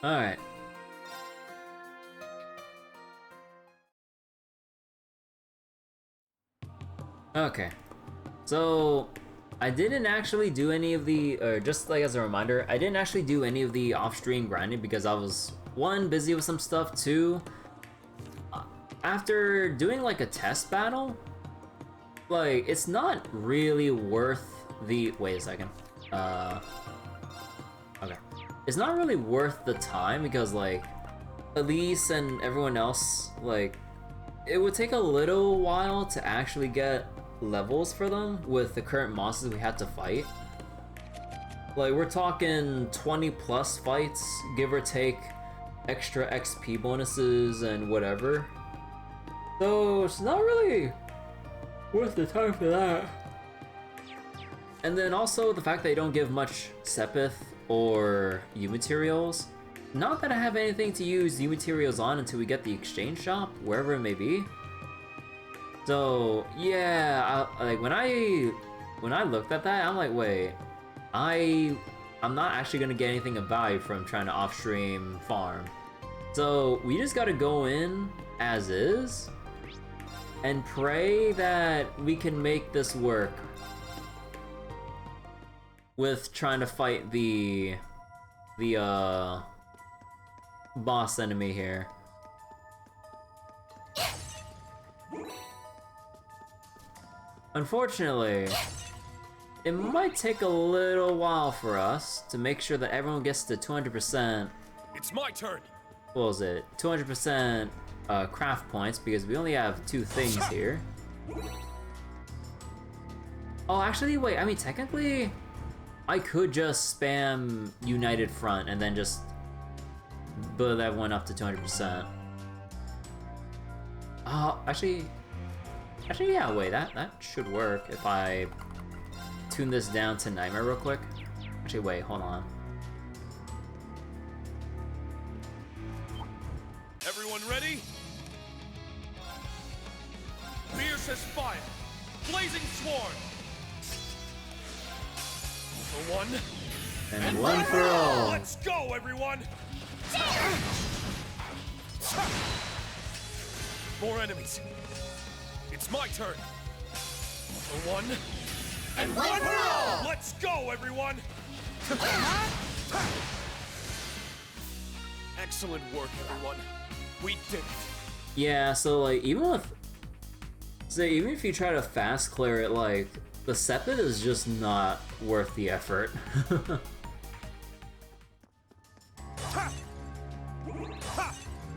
Alright. Okay. So, I didn't actually do any of the, or just like as a reminder, I didn't actually do any of the off-stream grinding because I was, one, busy with some stuff, two, after doing like a test battle, like, it's not really worth the, wait a second, okay. It's not really worth the time because like, Elise and everyone else, like, it would take a little while to actually get levels for them with the current monsters we had to fight. Like, we're talking 20 plus fights, give or take extra XP bonuses and whatever. So it's not really worth the time for that. And then also the fact that they don't give much Sepith or U materials. Not that I have anything to use U materials on until we get the exchange shop, wherever it may be. So yeah, like when I looked at that, I'm like, wait, I'm not actually gonna get anything of value from trying to off-stream farm. So we just gotta go in as is and pray that we can make this work with trying to fight the boss enemy here. Unfortunately, it might take a little while for us to make sure that everyone gets to 200%. It's my turn. What was it? 200% craft points because we only have 2 things here. Oh, actually, wait. I mean, technically, I could just spam United Front and then just build everyone up to 200%. Actually, yeah, wait, that should work if I tune this down to Nightmare real quick. Actually, wait, hold on. Everyone ready? Fierce as fire, blazing sworn. For one. And one for all. Let's go, everyone! More enemies. It's my turn. For one. And one for all! Let's go, everyone! Excellent work, everyone. We did it. Yeah, so like even if you try to fast clear it, like the Sepith is just not worth the effort.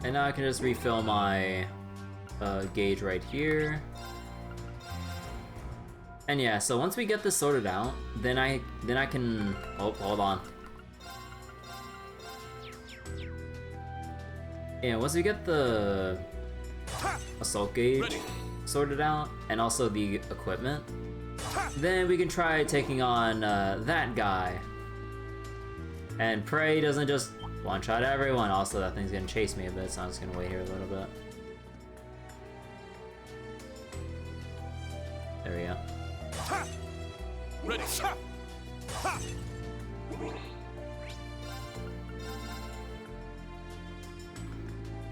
And now I can just refill my gauge right here. And yeah, so once we get this sorted out, then I can, oh, hold on. Yeah, once we get the assault gauge sorted out, and also the equipment, then we can try taking on that guy. And pray doesn't just one-shot everyone. Also, that thing's gonna chase me a bit, so I'm just gonna wait here a little bit. There we go. Ready.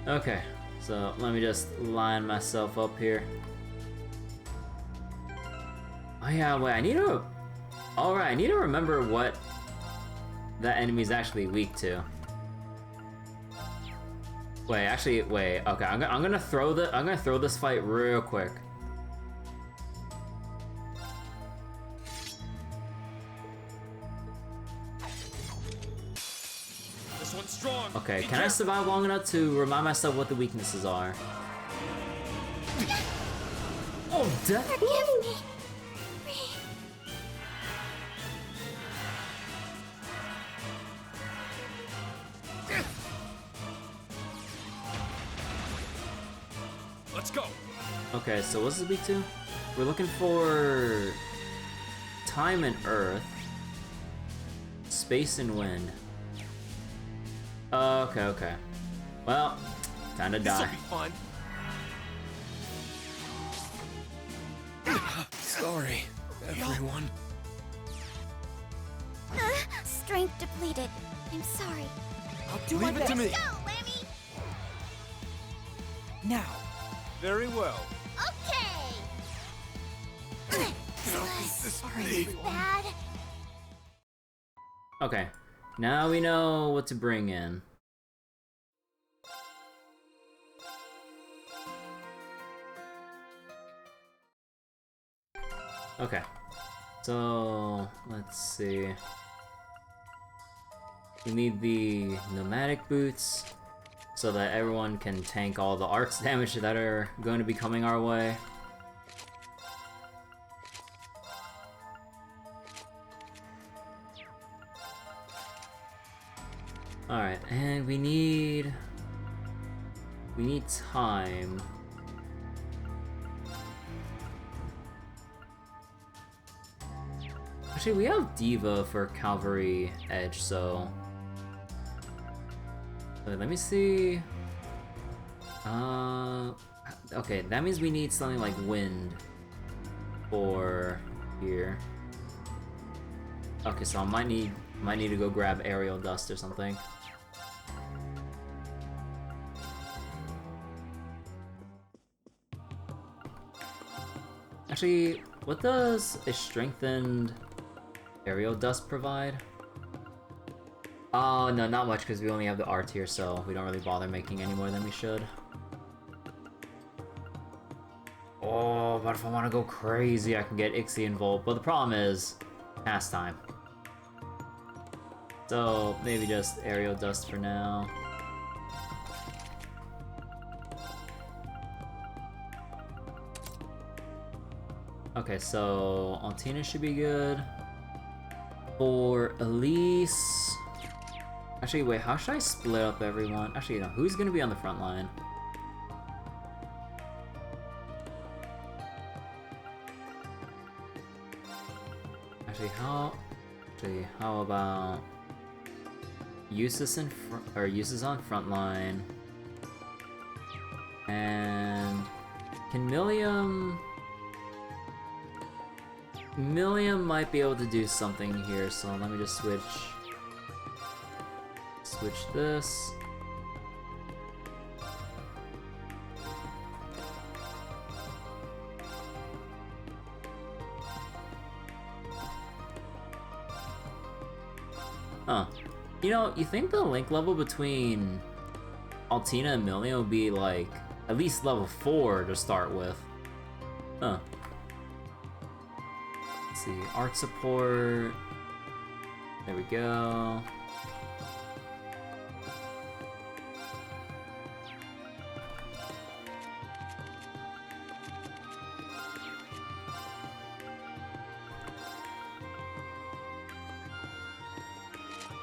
Okay, so let me just line myself up here. Oh yeah, wait, I need to... Alright, I need to remember what that enemy's actually weak to. Wait, actually, wait, okay, I'm gonna throw this fight real quick. This one's strong. Okay, can I survive long enough to remind myself what the weaknesses are? Oh, death! Forgive me. Let's go. Okay, so what's this weak to? We're looking for time and earth, space and wind. Okay. Well, time to die. This'll be fun. Sorry, everyone. Strength depleted. I'm sorry. I'll do my Leave it best. to me. Go, Lammy! Now. Very well. Okay! Sorry, everyone. Bad. Okay, now we know what to bring in. Okay, so let's see. We need the nomadic boots so that everyone can tank all the arts damage that are going to be coming our way. Alright, and we need time. Actually, we have Diva for Cavalry Edge, so... Wait, let me see... Okay, that means we need something like Wind for here. Okay, so I might need to go grab Aerial Dust or something. Actually, what does a strengthened Aerial Dust provide? Oh, no, not much, because we only have the R tier, so we don't really bother making any more than we should. Oh, but if I want to go crazy, I can get Ixie and Volt, but the problem is, pastime. So, maybe just Aerial Dust for now. Okay, so Altina should be good. For Elise... Actually, wait, how should I split up everyone? Actually, no, who's gonna be on the front line? Actually, how about... Eustace on front line. And... Can Milliam might be able to do something here, so let me just switch this. Huh. You know, you think the link level between Altina and Milliam would be like at least level 4 to start with. Huh. Let's see, art support. There we go.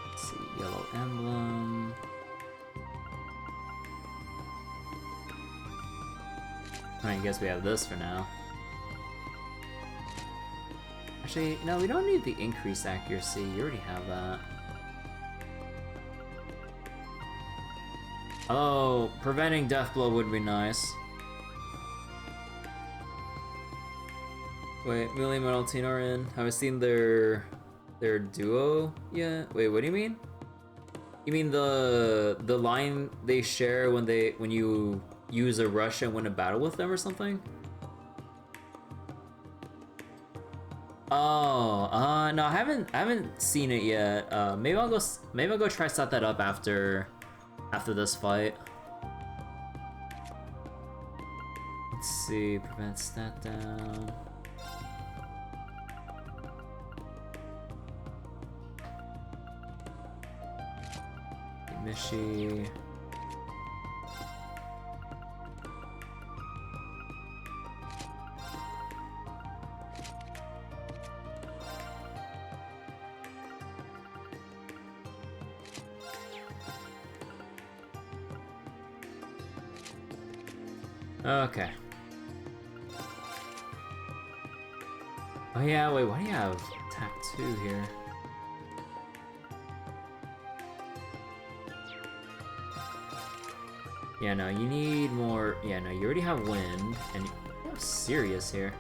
Let's see, yellow emblem. I guess we have this for now. Actually, no, we don't need the increased accuracy. You already have that. Oh, preventing death blow would be nice. Wait, Milliam and Altina are in. Have I seen their duo yet? Wait, what do you mean? You mean the line they share when you use a rush and win a battle with them or something? Oh, no, I haven't seen it yet. Maybe I'll go try set that up after this fight. Let's see, prevent stat down. Mishi. Okay. Oh yeah, wait, why do you have attack 2 here? Yeah, no, you need more... Yeah, no, you already have wind, and you have Sirius here.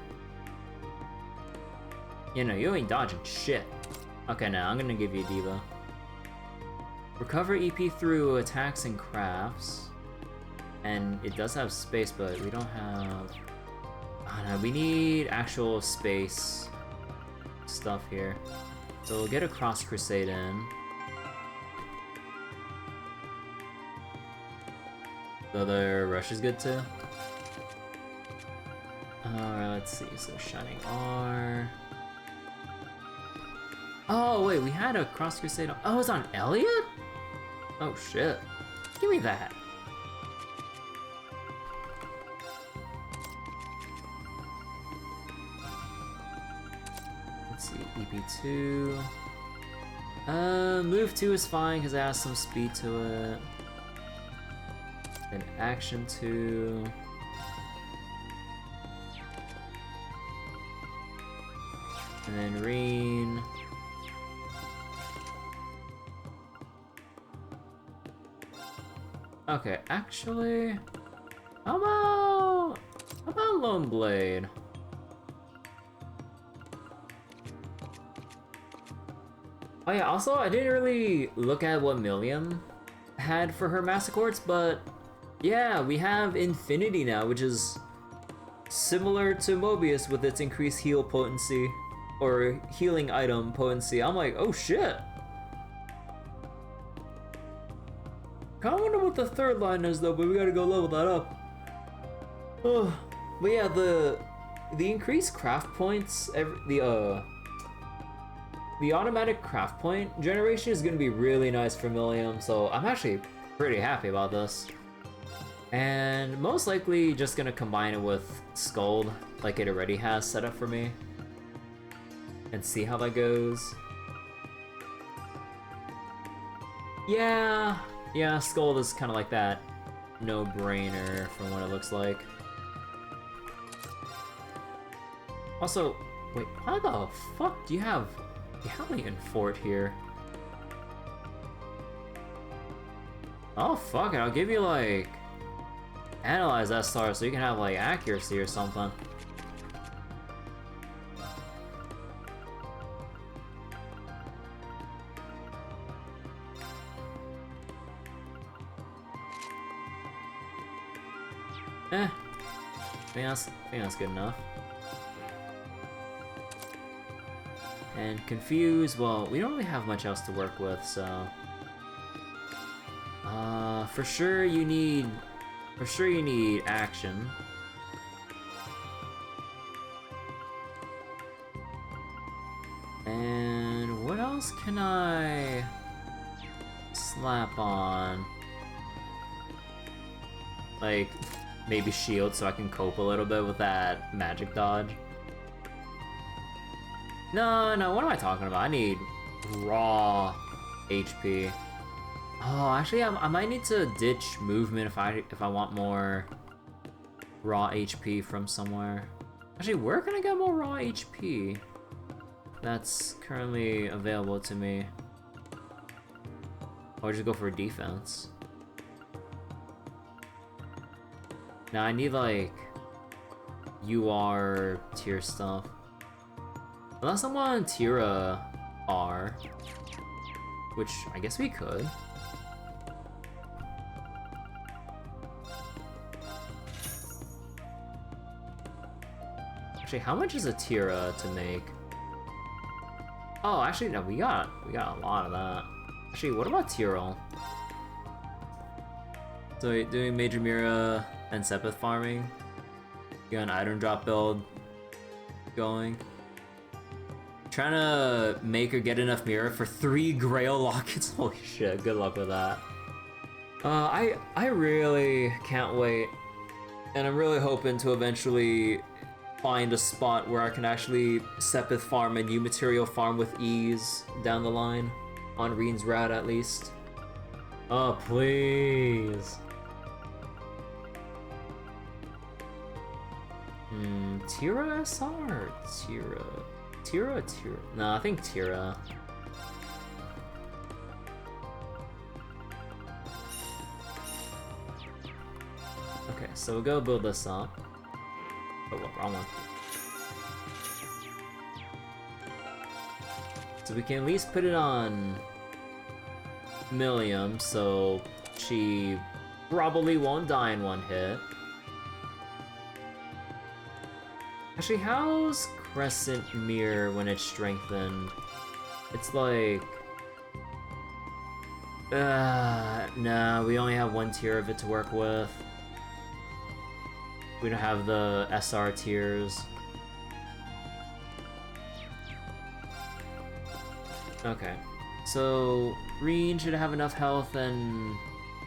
Yeah, no, you ain't dodging shit. Okay, now I'm gonna give you a Diva. Recover EP through attacks and crafts. And it does have space, but we don't have... Oh no, we need actual space stuff here. So we'll get a Cross Crusade in. The other rush is good too. Alright, let's see. So Shining R. Oh wait, we had a Cross Crusade on... Oh, it's on Elliot? Oh shit. Give me that. Let's see, EP2. Move 2 is fine because it has some speed to it. Then Action 2. And then Reen. Okay, actually, how about Lone Blade? Oh yeah, also I didn't really look at what Milliam had for her Master Quartz, but yeah, we have Infinity now, which is similar to Mobius with its increased heal potency, or healing item potency. I'm like, oh shit! Kinda wonder what the third line is though, but we gotta go level that up. Oh, but yeah, the increased craft points, the automatic craft point generation is gonna be really nice for Milliam, so I'm actually pretty happy about this. And most likely just gonna combine it with Skuld, like it already has set up for me, and see how that goes. Yeah, Skuld is kind of like that no-brainer from what it looks like. Also, wait, how the fuck do you have me in Fort here? Oh fuck it, I'll give you like Analyze SR so you can have like accuracy or something. I think that's good enough. And Confuse, well, we don't really have much else to work with, so... for sure you need action. And what else can I slap on? Like, maybe shield so I can cope a little bit with that magic dodge. No, what am I talking about? I need raw HP. Oh, actually, I might need to ditch movement if I want more raw HP from somewhere. Actually, where can I get more raw HP that's currently available to me? Or just go for defense. Now I need like UR tier stuff. Unless I'm on Tira R, which I guess we could. Actually, how much is a Tira to make? Oh, actually no, we got a lot of that. Actually, what about Tyrol? So doing Major Mira and Sepith farming. You got an item drop build going. Trying to make or get enough Mira for 3 Grail lockets. Holy shit, good luck with that. I really can't wait. And I'm really hoping to eventually find a spot where I can actually Sepith farm and new material farm with ease down the line. On Reen's Rat at least. Oh, please. Tira SR? Tira? No, I think Tira. Okay, so we'll go build this up. Oh, well, wrong one. So we can at least put it on Millium, so she probably won't die in one hit. Actually, how's Crescent Mirror when it's strengthened? It's like... nah, we only have one tier of it to work with. We don't have the SR tiers. Okay, so Reen should have enough health and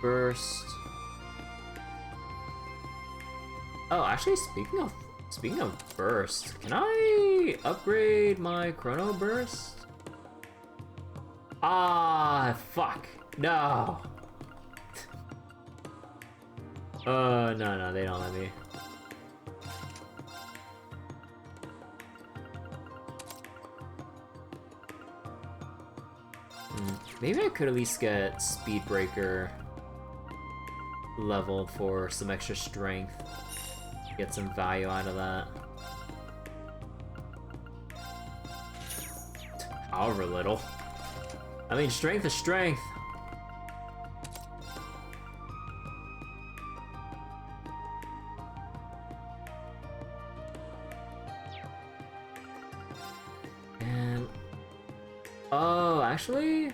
burst. Oh, actually, speaking of burst, can I upgrade my Chrono Burst? Ah, fuck. No. No, they don't let me. Maybe I could at least get Speed Breaker leveled for some extra strength. Get some value out of that. However little. I mean, strength is strength. And oh, actually,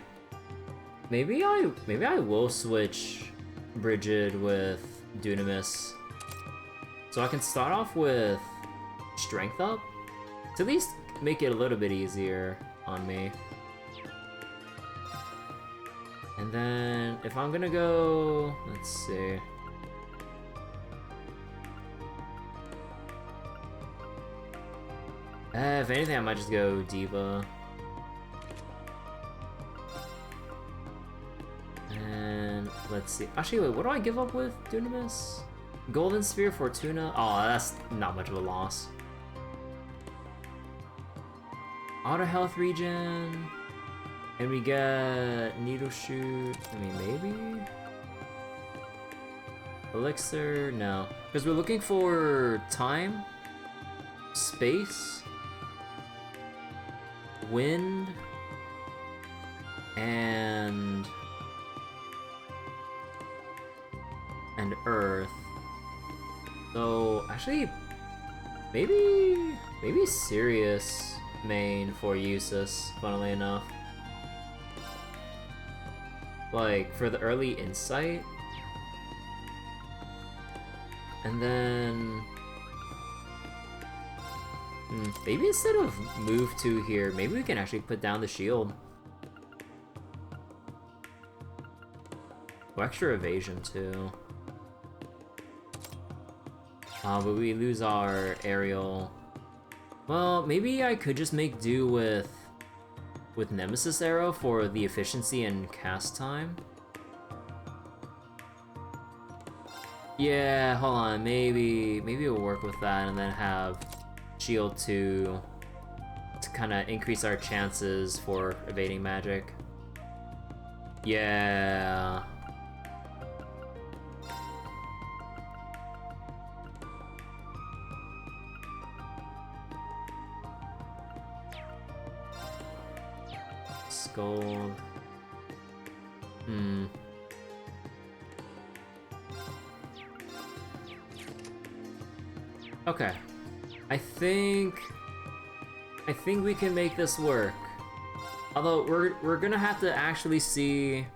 maybe I will switch Brigid with Dunamis, so I can start off with strength up to at least make it a little bit easier on me. And then if I'm gonna go, let's see. If anything, I might just go Diva. And let's see. Actually, wait, what do I give up with Dunamis? Golden Sphere, Fortuna. Oh, that's not much of a loss. Auto health regen. And we get Needle Shoot. I mean, maybe? Elixir? No. Because we're looking for time, space, wind, and earth. So actually, maybe Sirius main for Usus, funnily enough. Like, for the early insight. And then... maybe instead of move 2 here, maybe we can actually put down the shield. Or extra evasion, too. But we lose our aerial. Well, maybe I could just make do with Nemesis Arrow for the efficiency and cast time. Yeah, hold on, maybe we'll work with that and then have Shield 2 to kind of increase our chances for evading magic. Yeah. Gold. Okay. I think we can make this work. Although we're gonna have to actually see.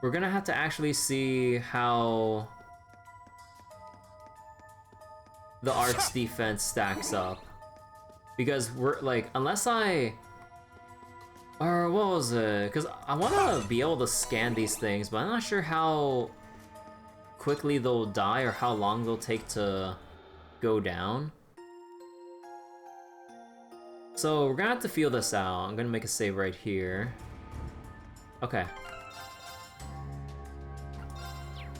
We're gonna have to actually see how the Arc's defense stacks up. Because we're like, unless or what was it? Because I want to be able to scan these things, but I'm not sure how quickly they'll die or how long they'll take to go down. So we're gonna have to feel this out. I'm gonna make a save right here. Okay.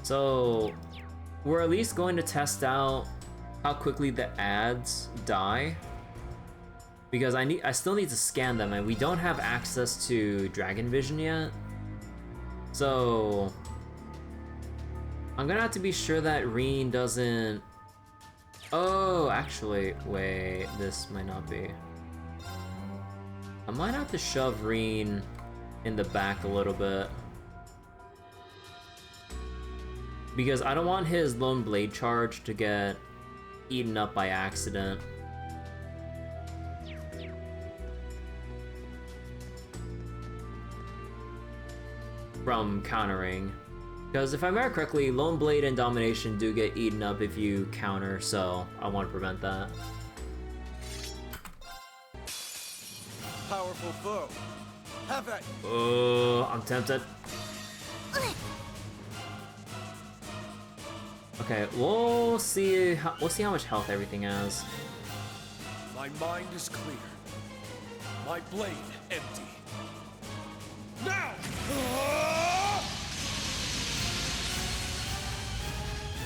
So we're at least going to test out how quickly the ads die. Because I still need to scan them, and we don't have access to Dragon Vision yet. So I'm gonna have to be sure that Reen doesn't... Oh, actually, wait, this might not be. I might have to shove Reen in the back a little bit. Because I don't want his lone blade charge to get eaten up by accident. From countering. Because if I remember correctly, lone blade and domination do get eaten up if you counter, so I want to prevent that. Powerful foe. Have it. I'm tempted. Okay, we'll see how much health everything has. My mind is clear. My blade empty. Now!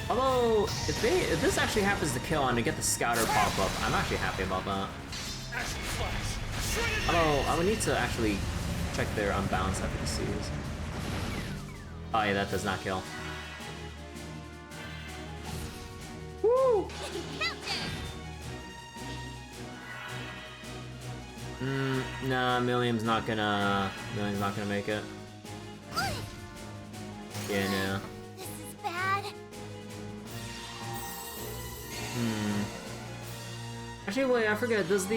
Although, if this actually happens to kill and to get the scouter pop up, I'm actually happy about that. Action flash. Shredded Although, I would need to actually check their unbalanced efficacies. Oh yeah, that does not kill. Woo! Nah, Milliam's not gonna make it. Yeah, no. This is bad. Actually, wait, I forget. Does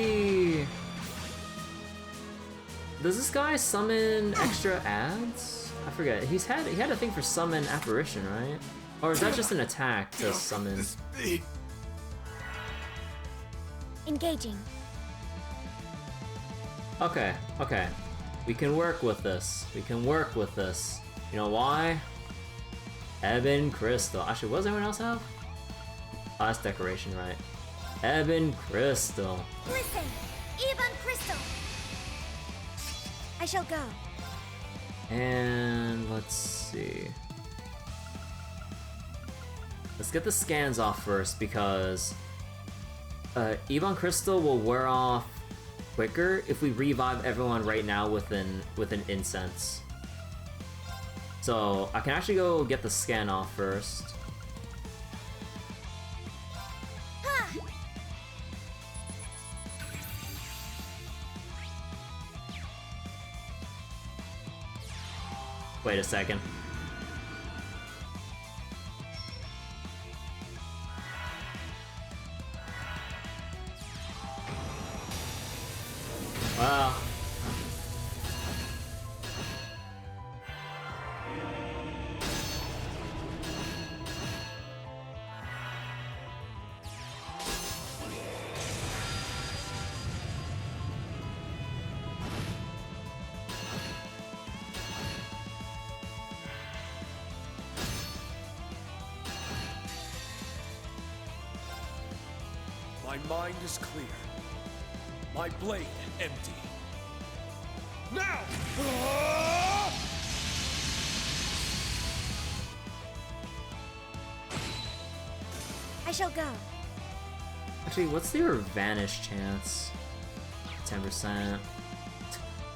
this guy summon extra ads? I forget. He had a thing for summon apparition, right? Or is that just an attack to summon? Engaging. Okay. We can work with this. You know why? Ebon Crystal. Actually, what does anyone else have? Oh, that's decoration, right? Ebon Crystal. Listen, Ebon Crystal. I shall go. And let's see. Let's get the scans off first because Ebon Crystal will wear off quicker if we revive everyone right now with an incense. So I can actually go get the scan off first. Wait a second. Wow. My mind is clear. My blade empty. Now! I shall go. Actually, what's their vanish chance? 10%.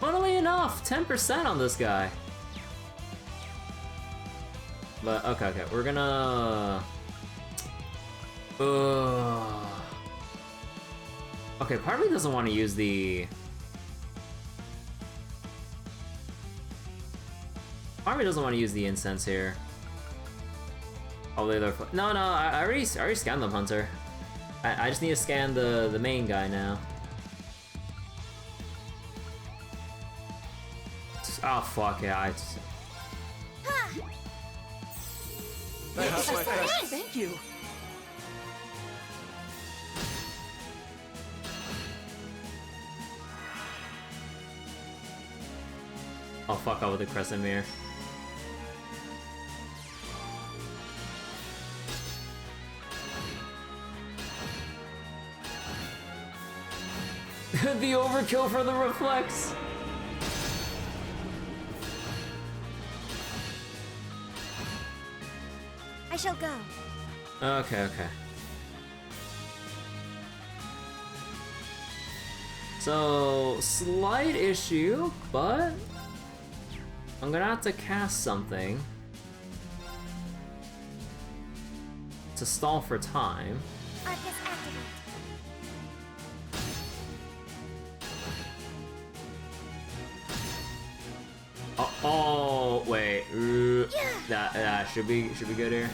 Funnily enough, 10% on this guy. But okay, we're gonna. Okay, part of me doesn't want to use the. Part of me doesn't want to use the incense here. Oh, they're no. I already scanned them, Hunter. I just need to scan the main guy now. Oh fuck yeah! Thank you. I'll fuck up with the Crescent Mirror. The overkill for the reflex! I shall go. Okay. So, slight issue, but I'm gonna have to cast something to stall for time. Arcus activate. That should be good here.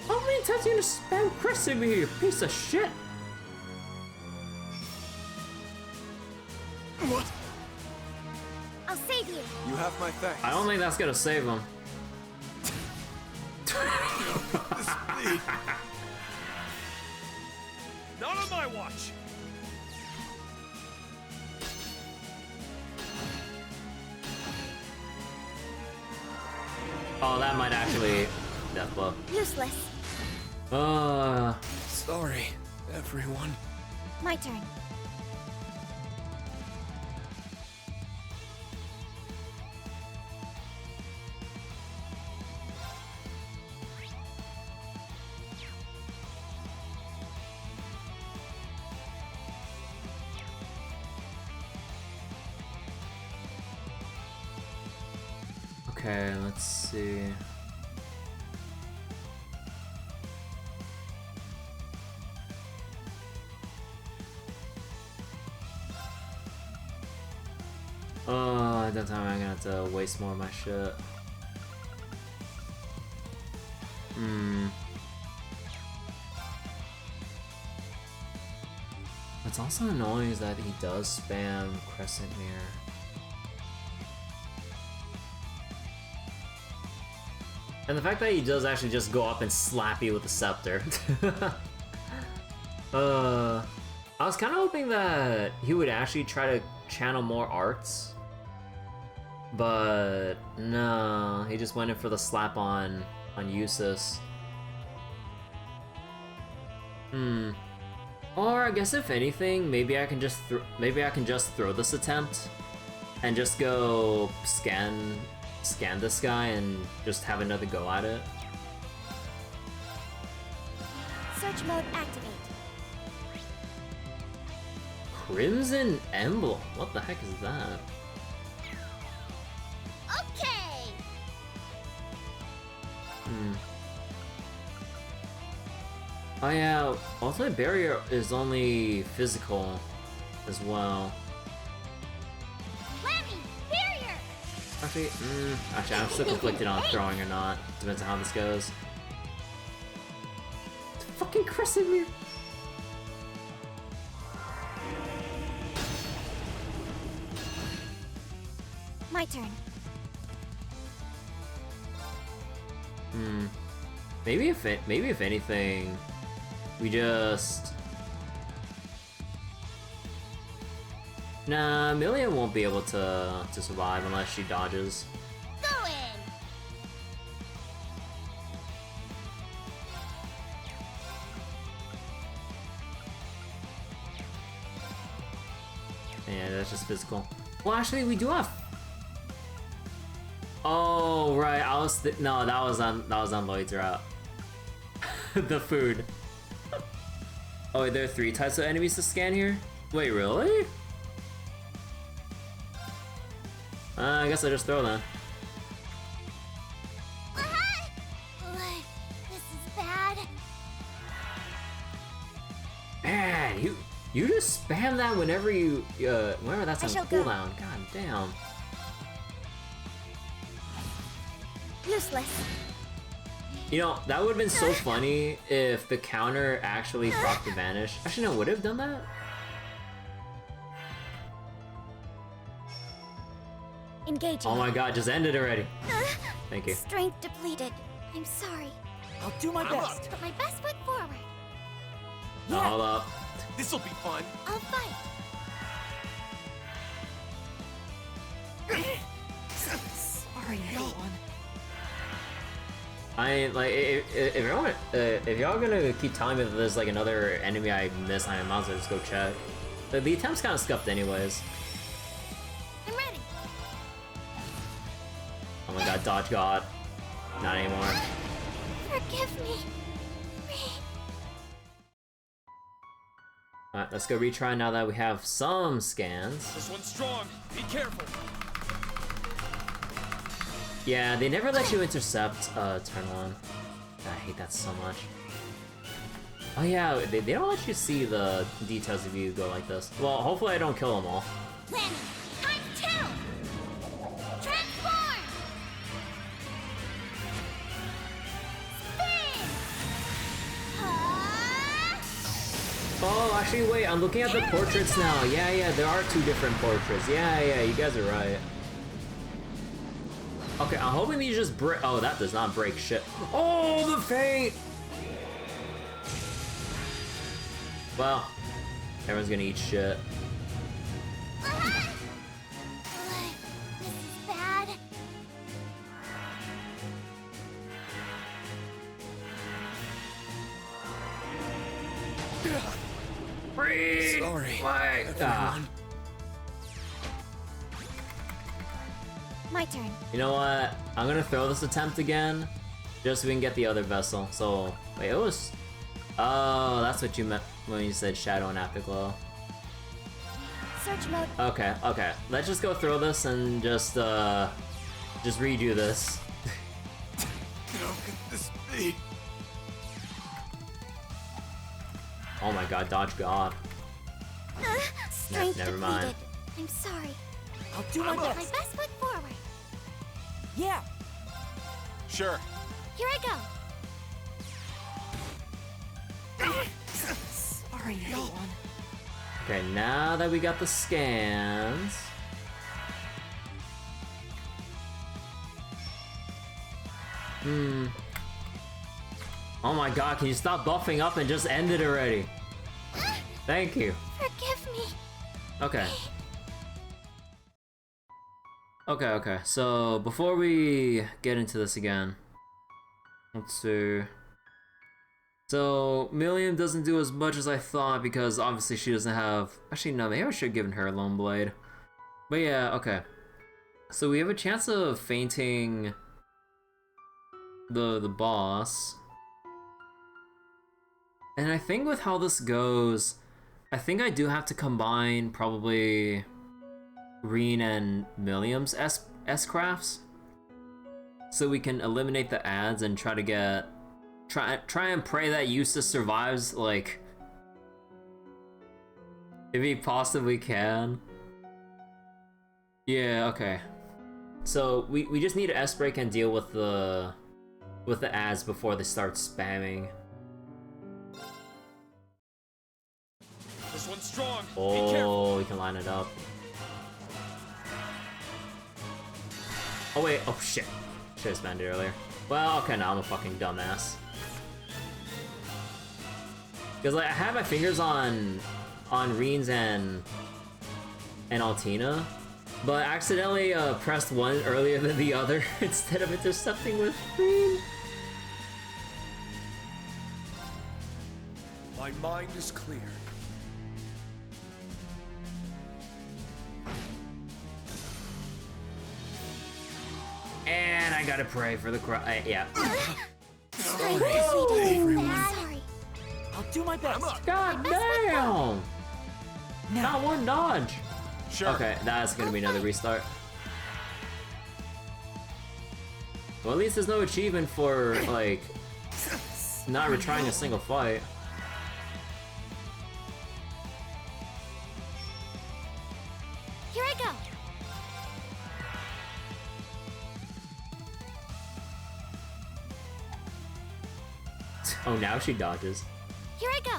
How many times are you gonna spam pressing me, you piece of shit? What? I'll save you. You have my thanks. I don't think that's gonna save him. This bleed. Not on my watch. Oh, that might actually death blow. Useless. Sorry, everyone. My turn. Okay, let's see. Oh, at that time I'm gonna have to waste more of my shit. What's also annoying is that he does spam Crescent Mirror. And the fact that he does actually just go up and slap you with the scepter. I was kind of hoping that he would actually try to channel more arts. But no, he just went in for the slap on Usus. Or I guess if anything, maybe I can just throw this attempt and just go scan this guy and just have another go at it. Search mode activate. Crimson Emblem? What the heck is that? Okay. Oh yeah, Ultimate Barrier is only physical as well. Lammy, barrier. Actually, I'm still conflicted on throwing or not. Depends on how this goes. It's fucking Crescent Mirror. My turn. Maybe if anything, we just... Nah, Amelia won't be able to survive unless she dodges. Go in. Yeah, that's just physical. Well, actually, we do have... Oh, right, no, that was on Lloyd's route. The food. Oh, wait, there are 3 types of enemies to scan here? Wait, really? I guess I'll just throw them. This is bad. Man, you just spam that whenever whenever that's on shall go. cooldown. God damn. Useless. You know, that would have been so funny if the counter actually proc to vanish. Actually, no, would it have done that? Engaging. Oh my god, just end it already. Thank you. Strength depleted. I'm sorry, I'll do my best. but my best foot forward. No, hold up. This'll be fun. I'll fight. Sorry, everyone. I like if y'all gonna keep telling me that there's like another enemy I missed, I might as well just go check. The attempt's kind of scuffed anyways. I'm ready. Oh my god, dodge god. Not anymore. Forgive me. Alright, let's go retry now that we have some scans. This one's strong. Be careful. Yeah, they never let you intercept turn 1. I hate that so much. Oh yeah, they don't let you see the details if you go like this. Well, hopefully I don't kill them all. Planning. Time 2. Transform. Spin. Oh, actually, wait, I'm looking at the portraits now. Yeah, there are 2 different portraits. Yeah, you guys are right. Okay, I'm hoping these just break. Oh, that does not break shit. Oh, the feint! Well, everyone's gonna eat shit. This is bad. Free! Sorry, Wait. everyone. My turn. You know what? I'm gonna throw this attempt again, just so we can get the other vessel. So, wait, it was... Oh, that's what you meant when you said Shadow and Afterglow. Search mode. Okay. Let's just go throw this and just redo this. How could this be? Oh my god, dodge god. Strength never depleted. mind. I'm sorry. I'll do my Put my best. best foot forward. Yeah. Sure. Here I go. Sorry, everyone. Okay, now that we got the scans... Oh my god, can you stop buffing up and just end it already? Thank you. Forgive me. Okay. Okay, so before we get into this again, let's see. So, Milliam doesn't do as much as I thought because obviously she doesn't have... Actually, no, maybe I should have given her a Lone Blade. But yeah, okay. So we have a chance of fainting the boss. And I think with how this goes, I think I do have to combine probably Reen and Milliam's S-crafts, so we can eliminate the ads and try to get... Try and pray that Eustace survives, like... if he possibly can. Yeah, okay. So, we just need to S-break and deal with the ads before they start spamming. This one's strong. Be Oh, careful. we can line it up. Oh wait, oh shit. Should've spammed it earlier. Well, okay, now I'm a fucking dumbass. Because like, I had my fingers on Reen's and Altina, but I accidentally pressed one earlier than the other instead of intercepting with Reen. My mind is clear. And I gotta pray for the yeah. Strength depleted. Bad. Sorry. I'll do my best. God damn! Not one dodge. Sure. Okay, that's gonna be another restart. Well, at least there's no achievement for, like, not retrying a single fight. Here I go. Oh, now she dodges. Here I go.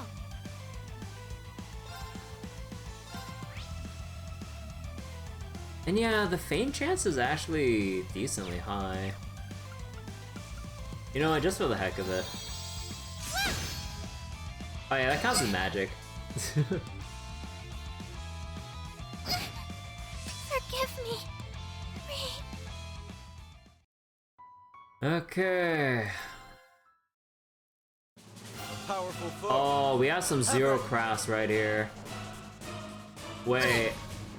And yeah, the feint chance is actually decently high. You know what, just for the heck of it. Oh yeah, that counts as magic. Forgive me. Okay. Powerful foe. Oh, we have some zero crafts right here. Wait,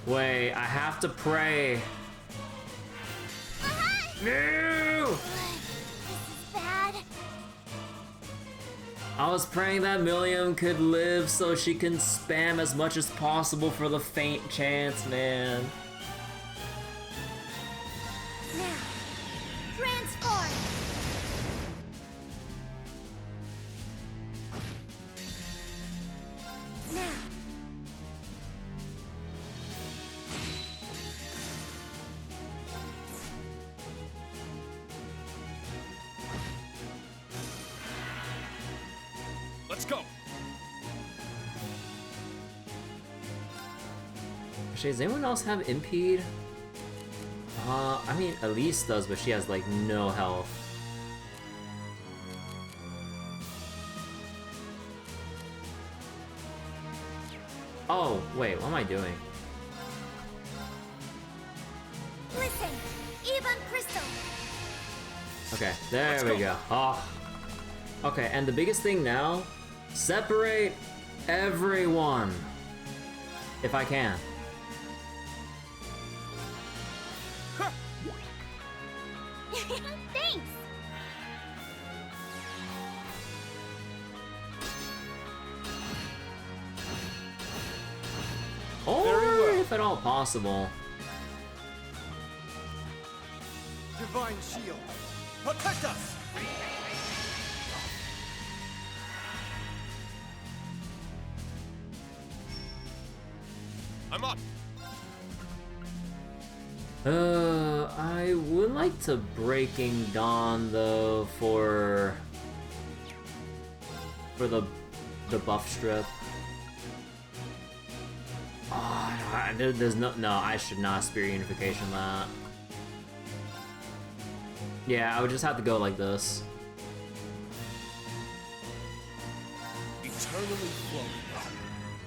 I have to pray. No! This is bad. I was praying that Milliam could live so she can spam as much as possible for the feint chance, man. Now, transform. Let's go. Actually, does anyone else have impede? I mean, Elise does, but she has like no health. Oh, wait, what am I doing? Listen, Ebon Crystal. Okay, there Let's we go. go. Oh. Okay, and the biggest thing now, separate everyone. If I can. Thanks. Or Very well. if at all possible. Divine shield. Protect us. I'm up. I would like to Breaking Dawn though for the buff strip. Oh, there's no, I should not Spirit Unification that. Yeah, I would just have to go like this. Eternally flowing.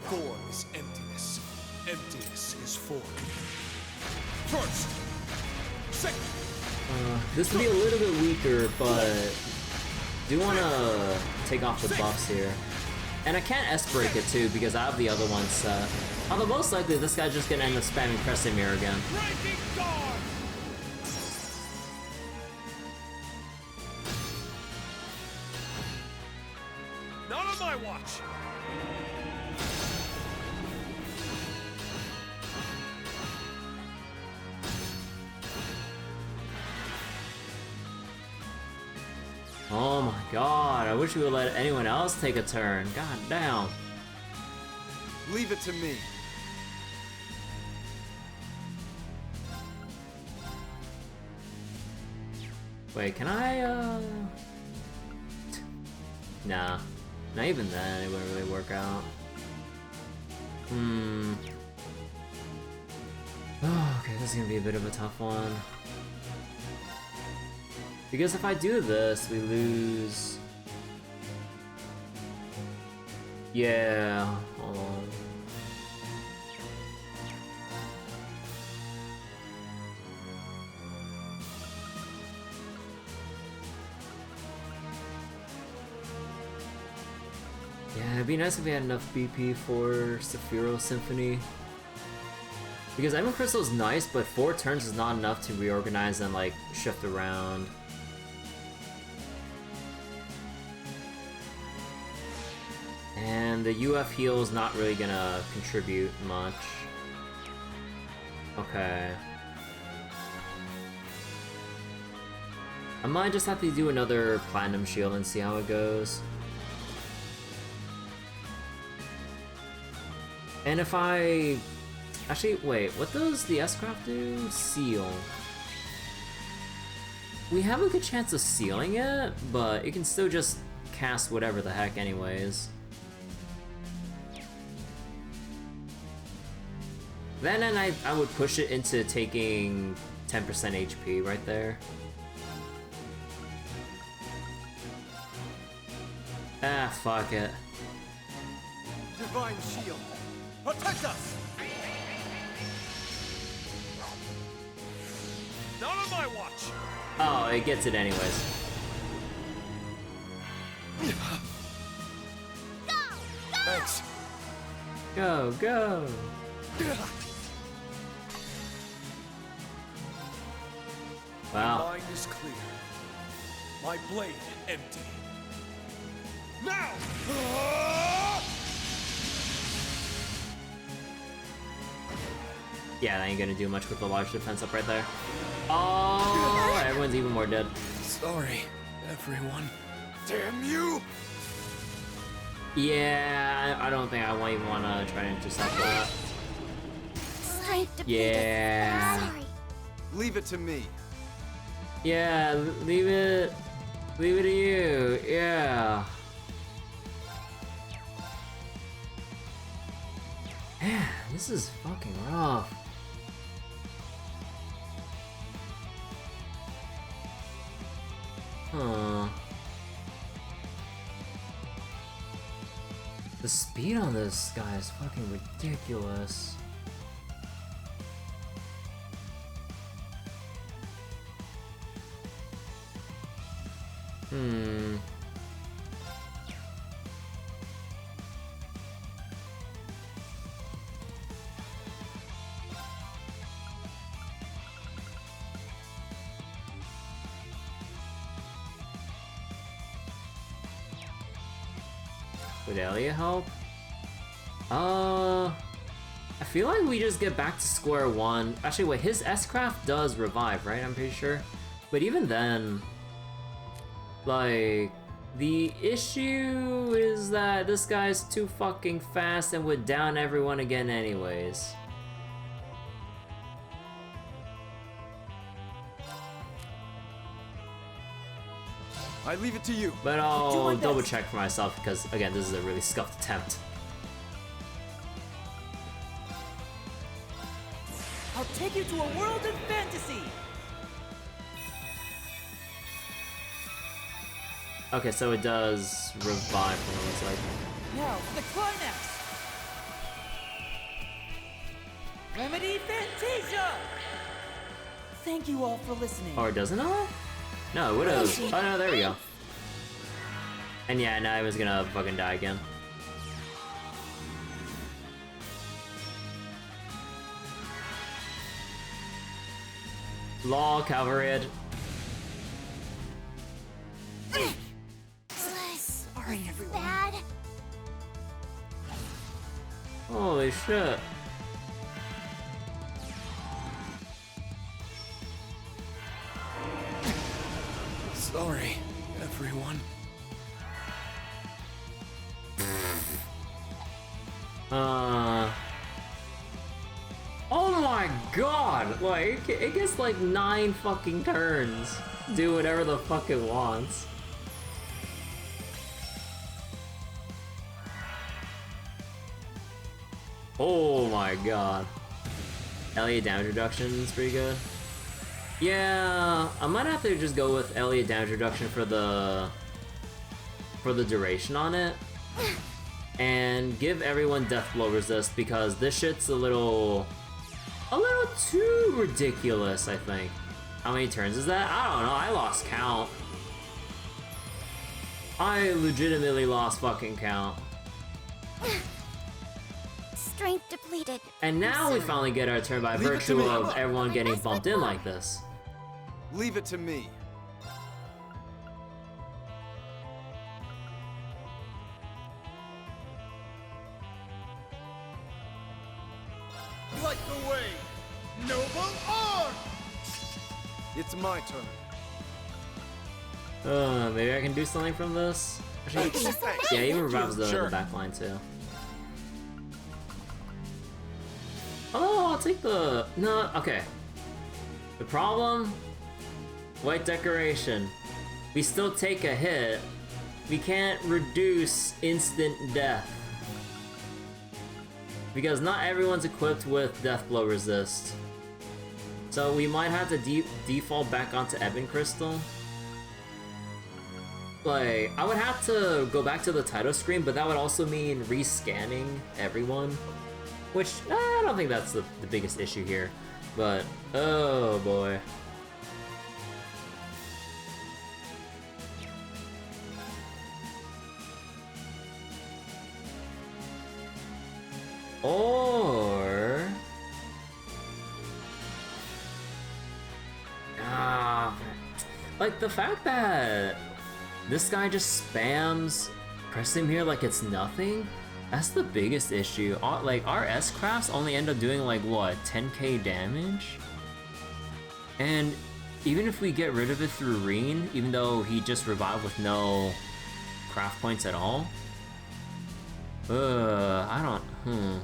Form is emptiness. Emptiness is form. First. Second. This would be a little bit weaker, but do want to take off the buffs here. And I can't S-break it too because I have the other one set. Although most likely this guy's just gonna end up spamming Crescent Mirror again. Breaking Dawn. Not on my watch. Oh my god, I wish we would let anyone else take a turn. God damn. Leave it to me. Wait, can I, Nah. Not even then, it wouldn't really work out. Oh, okay, this is gonna be a bit of a tough one. Because if I do this, we lose... Yeah, hold on. Yeah, it'd be nice if we had enough BP for Sephiroth Symphony. Because Emerald Crystal is nice, but 4 turns is not enough to reorganize and like shift around. And the UF heal is not really gonna contribute much. Okay. I might just have to do another Platinum Shield and see how it goes. And if I... Actually, wait, what does the S-Craft do? Seal. We have a good chance of sealing it, but it can still just cast whatever the heck anyways. Then I would push it into taking 10% HP right there. Ah, fuck it. Divine shield. Protect us. Not on my watch. Oh, it gets it anyways. Thanks. Go, go! My Wow. mind is clear. My blade empty. Now! Yeah, that ain't gonna do much with the large defense up right there. Oh, everyone's even more dead. Sorry, everyone. Damn you! Yeah, I don't think I even want to try to intercept that. Strength depleted. Yeah. Sorry. Leave it to me. Yeah, leave it to you. Yeah. This is fucking rough. Huh. The speed on this guy is fucking ridiculous. Would Elia help? I feel like we just get back to square one. Actually, wait, his S-Craft does revive, right? I'm pretty sure. But even then, like, the issue is that this guy's too fucking fast and would down everyone again anyways. I leave it to you. But do I'll my double best. check for myself because, again, this is a really scuffed attempt. I'll take you to a world of fantasy. Okay, so it does revive from what it looks like. Now for the climax. Remedy Fantasia. Thank you all for listening. Or doesn't it? No, it would've. Oh no, there we go. And yeah, now I was gonna fucking die again. Law, Cavalry. Sorry, everyone. Bad. Holy shit. Sorry, everyone. Oh my god! Like, it gets like 9 fucking turns. Do whatever the fuck it wants. Oh my god. Elliot damage reduction is pretty good. Yeah, I might have to just go with Elliot damage reduction for the duration on it. And give everyone death blow resist because this shit's a little too ridiculous, I think. How many turns is that? I don't know, I lost count. I legitimately lost fucking count. Strength depleted. And now we finally get our turn by Leave it to virtue me. of everyone getting bumped in like this. Leave it to me. Light the way, noble arm! It's my turn. Maybe I can do something from this? Actually, yeah, even revives the back line too. Oh, I'll take the... No, okay. The problem? White decoration. We still take a hit. We can't reduce instant death. Because not everyone's equipped with death blow resist. So we might have to default back onto Ebon Crystal. Like, I would have to go back to the title screen, but that would also mean rescanning everyone. Which, I don't think that's the biggest issue here. But, oh boy. Or... like, the fact that this guy just spams press him here like it's nothing, that's the biggest issue. Like, our S-Crafts only end up doing, like, what, 10k damage? And even if we get rid of it through Reen, even though he just revived with no craft points at all, I don't,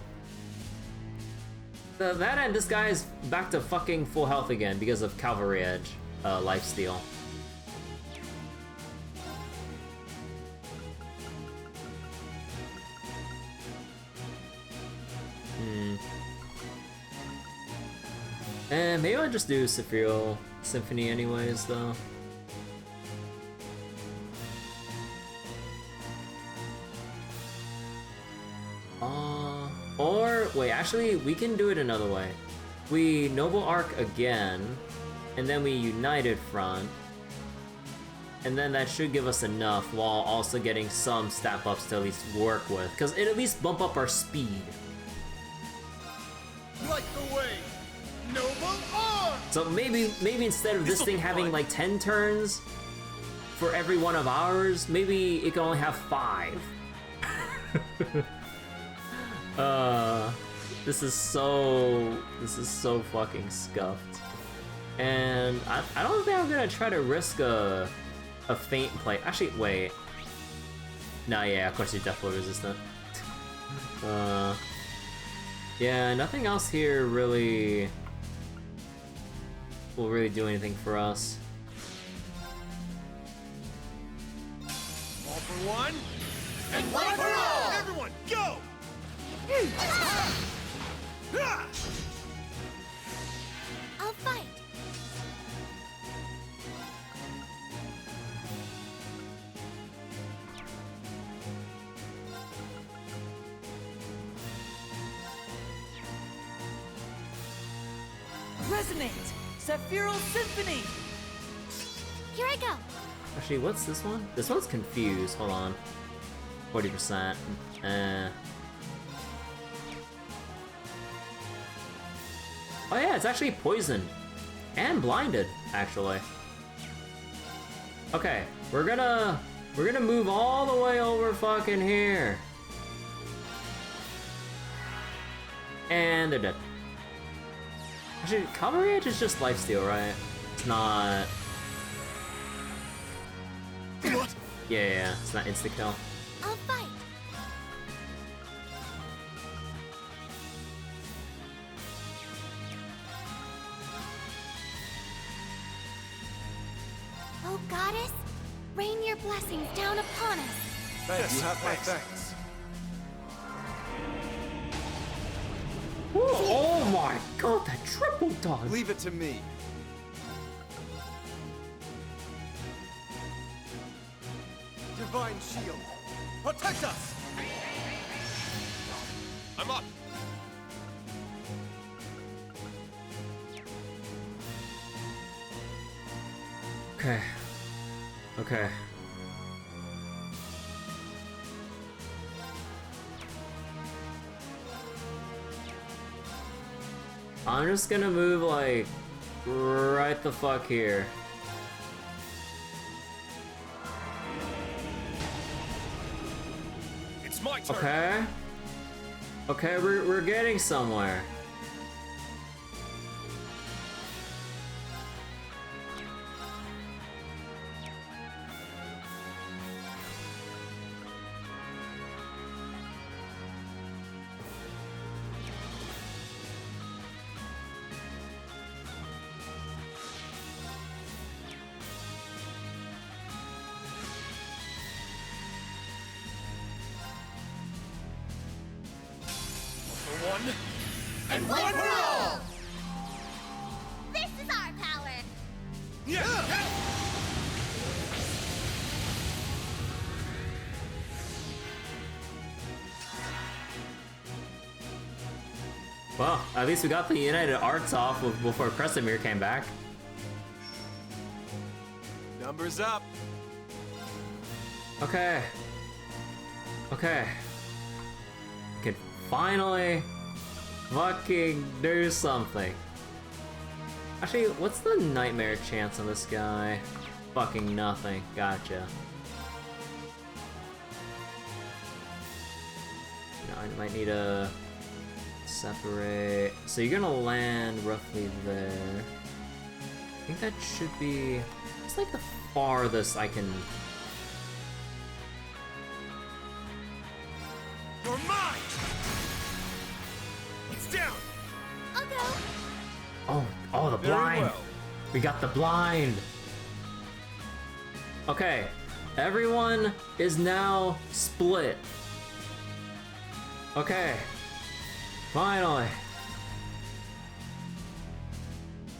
That end, this guy is back to fucking full health again because of Cavalry Edge, lifesteal. And maybe I'll just do Sephiroth Symphony anyways, though. Or, wait, actually, we can do it another way. We Noble Arc again, and then we United Front, and then that should give us enough while also getting some stat buffs to at least work with, because it at least bump up our speed. Light the way, noble arm! So maybe instead of this thing having like 10 turns for every one of ours, maybe it can only have 5. This is so fucking scuffed. And I don't think I'm gonna try to risk a faint play. Actually, wait. Nah, yeah, of course you're death blow resistant. Yeah, nothing else here really will really do anything for us. All for one, and one for all! Everyone, go! I'll fight. Resonate! Sephiroth Symphony! Here I go. Actually, what's this one? This one's confused. Hold on. 40%. Oh yeah, it's actually poisoned. And blinded, actually. Okay, we're gonna move all the way over fucking here. And they're dead. Actually, Cavalry Edge is just lifesteal, right? It's not... What? Yeah, it's not insta-kill. I'll fight. Oh, Goddess, rain your blessings down upon us. Thanks. You have my thanks. Whoa, oh my god, that triple dodge! Leave it to me. Divine Shield, protect us! I'm up! Okay. Okay. I'm just gonna move, like, right the fuck here. It's my turn! Okay. Okay, we're getting somewhere. For one, and one for all! This is our power. Yeah! Well, at least we got the United Arts off before Kresimir came back. Numbers up. Okay. Okay. We can finally fucking do something. Actually, what's the nightmare chance on this guy? Fucking nothing. Gotcha. No, I might need a separate. So you're gonna land roughly there. I think that should be. It's like the farthest I can. You're mine! It's down! I'll go. Oh, the Very blind. well. We got the blind. Okay, everyone is now split. Okay, finally.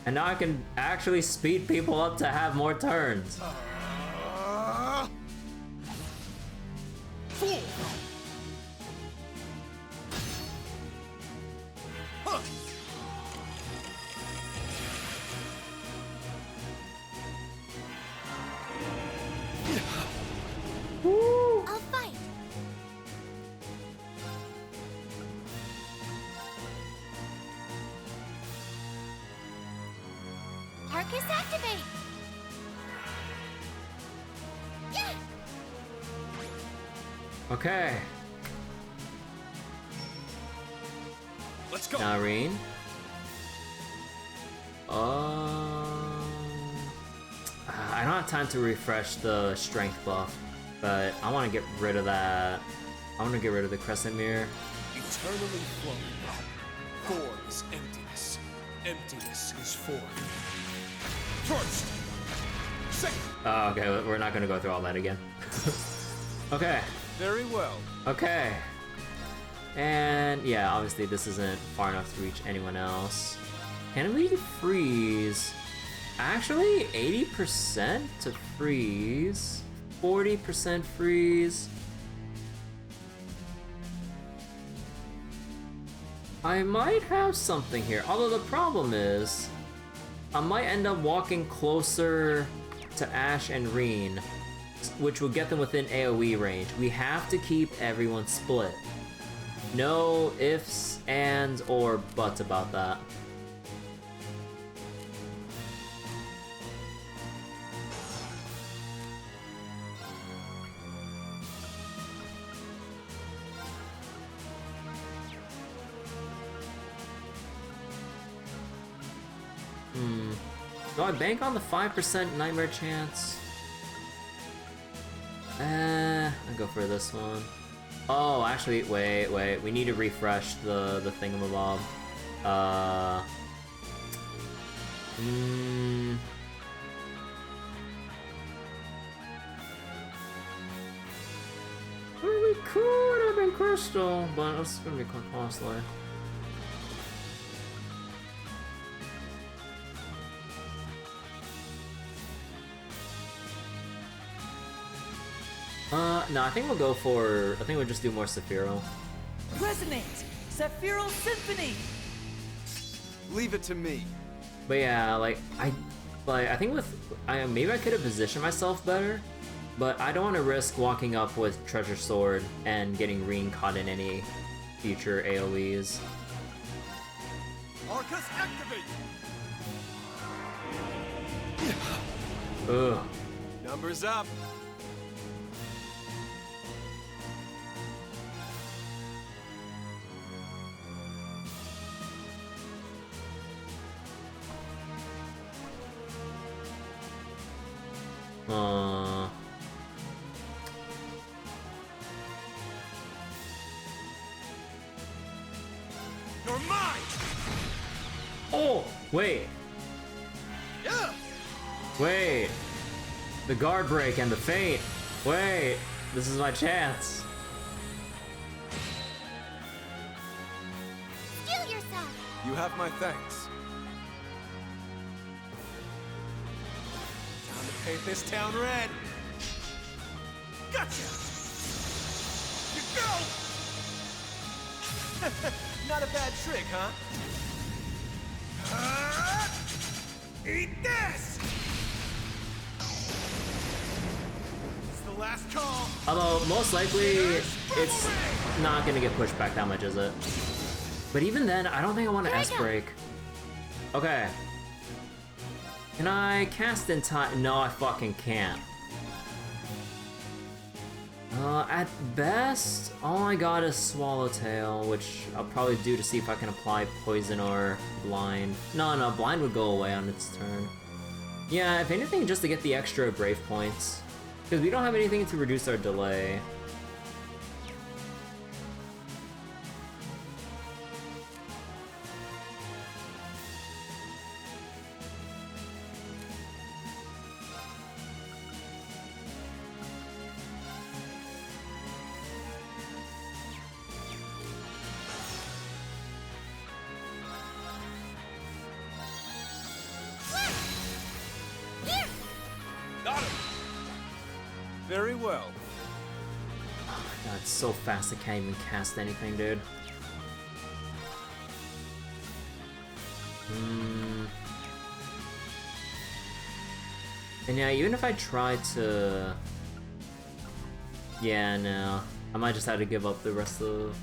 And now I can actually speed people up to have more turns. Fool! Huh. I'll fight. Arcus activate. Yeah. Okay. Let's go. Nareen. I don't have time to refresh the strength buff, but I want to get rid of that. I want to get rid of the crescent mirror. Eternally flowing. Form is emptiness. Emptiness is form. First. Second. Oh, okay, we're not gonna go through all that again. Okay, Very well. okay. And yeah, obviously this isn't far enough to reach anyone else. Can we freeze? Actually, 80% to freeze. 40% freeze. I might have something here. Although the problem is, I might end up walking closer to Ash and Reen, which will get them within AoE range. We have to keep everyone split. No ifs, ands, or buts about that. Do I bank on the 5% nightmare chance? I'll go for this one. Oh, actually, wait. We need to refresh the thingamabob. Well, we could have been crystal, but it's gonna be quite costly. No, I think we'll just do more Sephiroth. Resonate! Sephiroth Symphony! Leave it to me. But yeah, I think maybe I could have positioned myself better, but I don't want to risk walking up with Treasure Sword and getting Reen caught in any future AoEs. Arcus activate. Ugh. Numbers up. You're mine. Oh, wait. Yeah. Wait. The guard break and the feint. Wait. This is my chance. Steel yourself. You have my thanks. Time to paint this town red. Gotcha. You go. Not a bad trick, huh? Eat this. It's the last call. Although, most likely, it's not gonna get pushed back that much, is it? But even then, I don't think I want to Here I S-break. Okay. Can I cast in time? No, I fucking can't. At best, all I got is Swallowtail, which I'll probably do to see if I can apply Poison or Blind. No, Blind would go away on its turn. Yeah, if anything, just to get the extra Brave points. Because we don't have anything to reduce our delay. well. Oh my god, it's so fast I can't even cast anything, dude. And yeah, even if I try to... Yeah, no. I might just have to give up the rest of...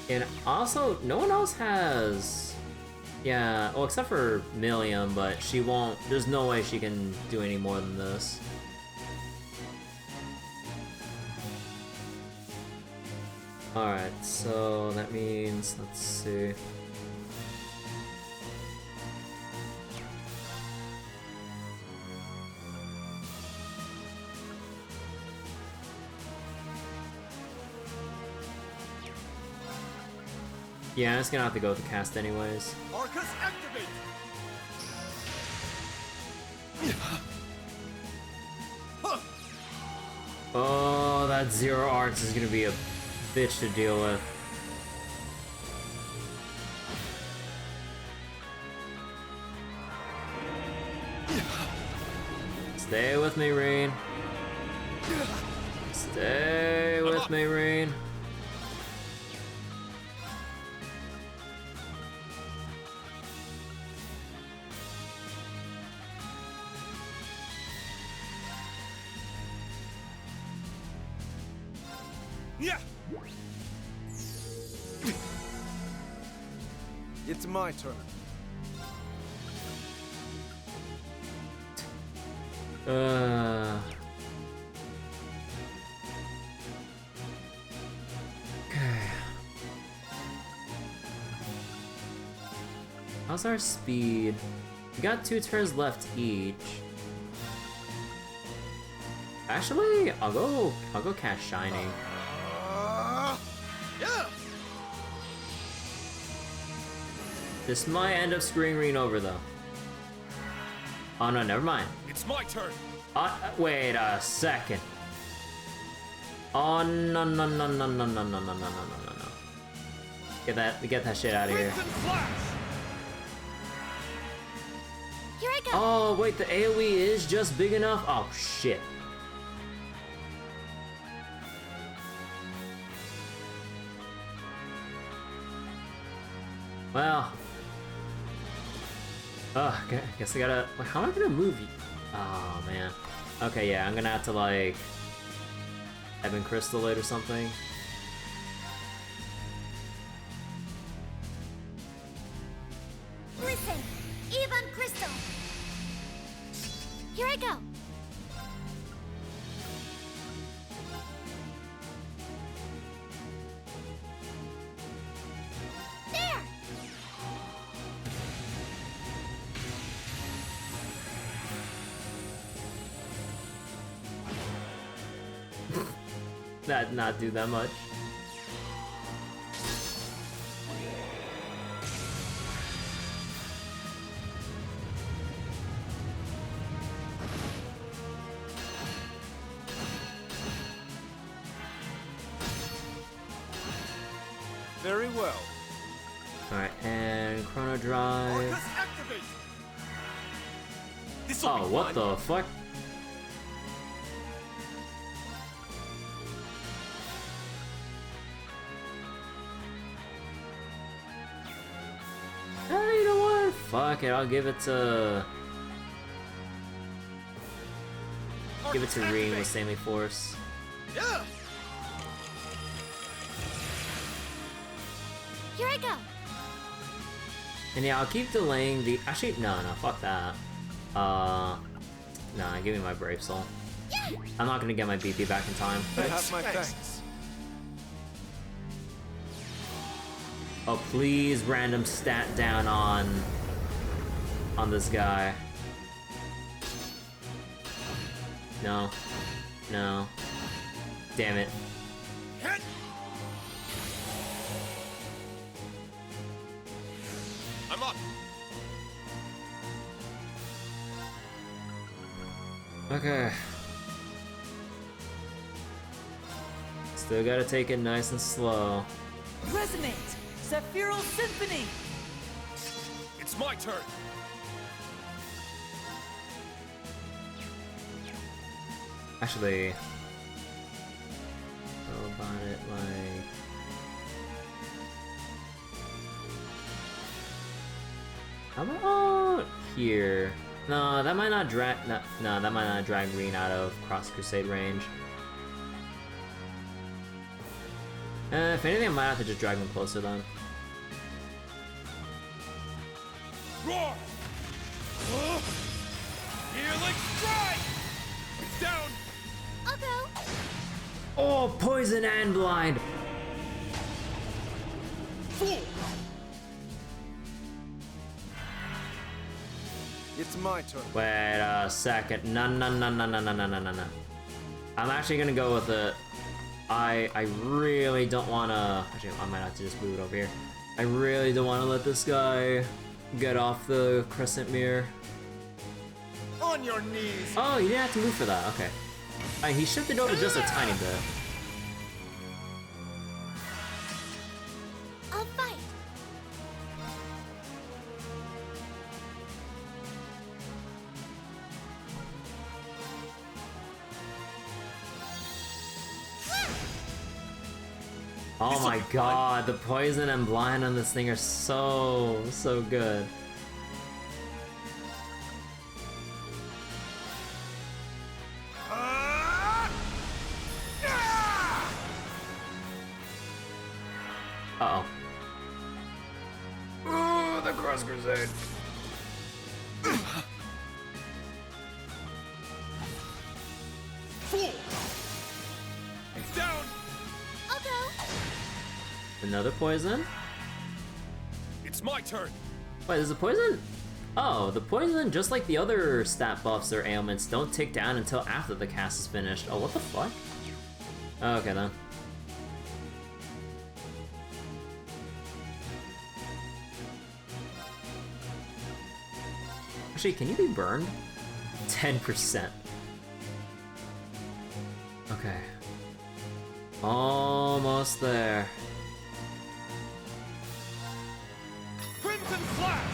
And also, no one else has... Yeah, well, except for Milliam, but she won't... There's no way she can do any more than this. Alright, so that means... Let's see... Yeah, I'm just gonna have to go with the cast anyways. Arcus, activate! Oh, that Zero Arts is gonna be a bitch to deal with. Stay with me, Reen. Stay with me, Reen. Yeah! It's my turn. Okay. How's our speed? We got 2 turns left each. Actually, I'll go cast Shining. Yeah! This might end up screwing Reen over though. Oh no, never mind. It's my turn! Wait a second. Oh no no no no no no no no no no no. Get that shit out of here. Crimson Flash! Here I go. Oh wait, the AoE is just big enough? Oh shit. Well. Okay, guess I gotta... Wait, how am I gonna move you? Oh, man. Okay, yeah, I'm gonna have to, like... Ebon Crystal it or something. Listen, Ebon Crystal. Here I go. There. That'd not do that much. Very well. Alright, and Chrono Drive. Arcus, activate! This'll Oh, be what fun. the fuck? Hey, you know what? Fuck it, I'll give it to... Give it to Arcus, Reen activate! with Stanley Force. Yeah! Here I go. And yeah, I'll keep delaying the... Actually, no, fuck that. Nah, give me my Brave Soul. Yeah. I'm not gonna get my BP back in time. Have my Thanks. thanks. Oh, please, random stat down on this guy. No. No. Damn it. Hit! I'm up! Okay. Still gotta take it nice and slow. Resonate! Sephiral Symphony! It's my turn! Actually, how about it like... How about here? No, that might not drag. No, that might not drag green out of Cross Crusade range. If anything, I might have to just drag them closer then. Roar! Healing strike! It's down! I'll go. Oh, poison and blind. Fool! It's my turn. Wait a second. No. I'm actually gonna go with it. I really don't wanna. Actually, I might have to just move it over here. I really don't wanna let this guy get off the crescent mirror. On your knees! Oh, you didn't have to move for that. Okay. He shifted over just a tiny bit. I'll fight. Oh my god, the poison and blind on this thing are so good. Uh-oh. Ooh, the Cross Crusade. Fool! It's down! I'll go. Another poison? It's my turn! Wait, there's a poison? Oh, the poison, just like the other stat buffs or ailments, don't tick down until after the cast is finished. Oh, what the fuck? Okay then. Actually, can you be burned? 10%. Okay. Almost there. Crimson Flash!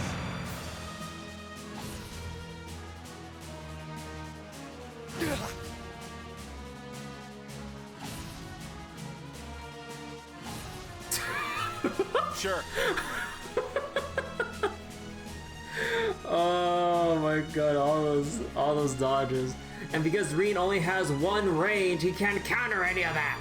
Sure. Oh my god, all those dodges. And because Reen only has one range, he can't counter any of that.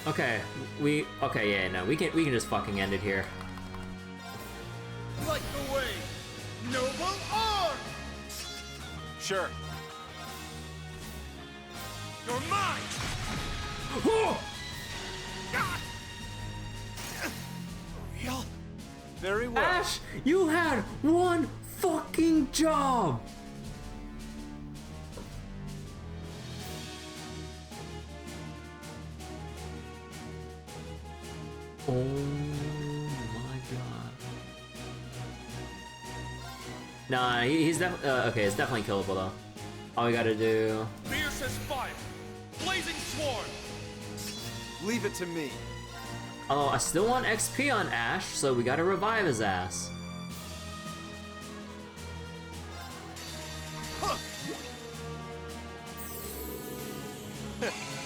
Okay, we can just fucking end it here. Like the way! Noble arm! Sure. You're mine! Real? Very well. Ash, you had one fucking job. Oh my god. Nah, he's definitely okay. It's definitely killable though. All we gotta do. Fierce as fire! Blazing swarm! Leave it to me. Oh, I still want XP on Ash, so we gotta revive his ass. Huh.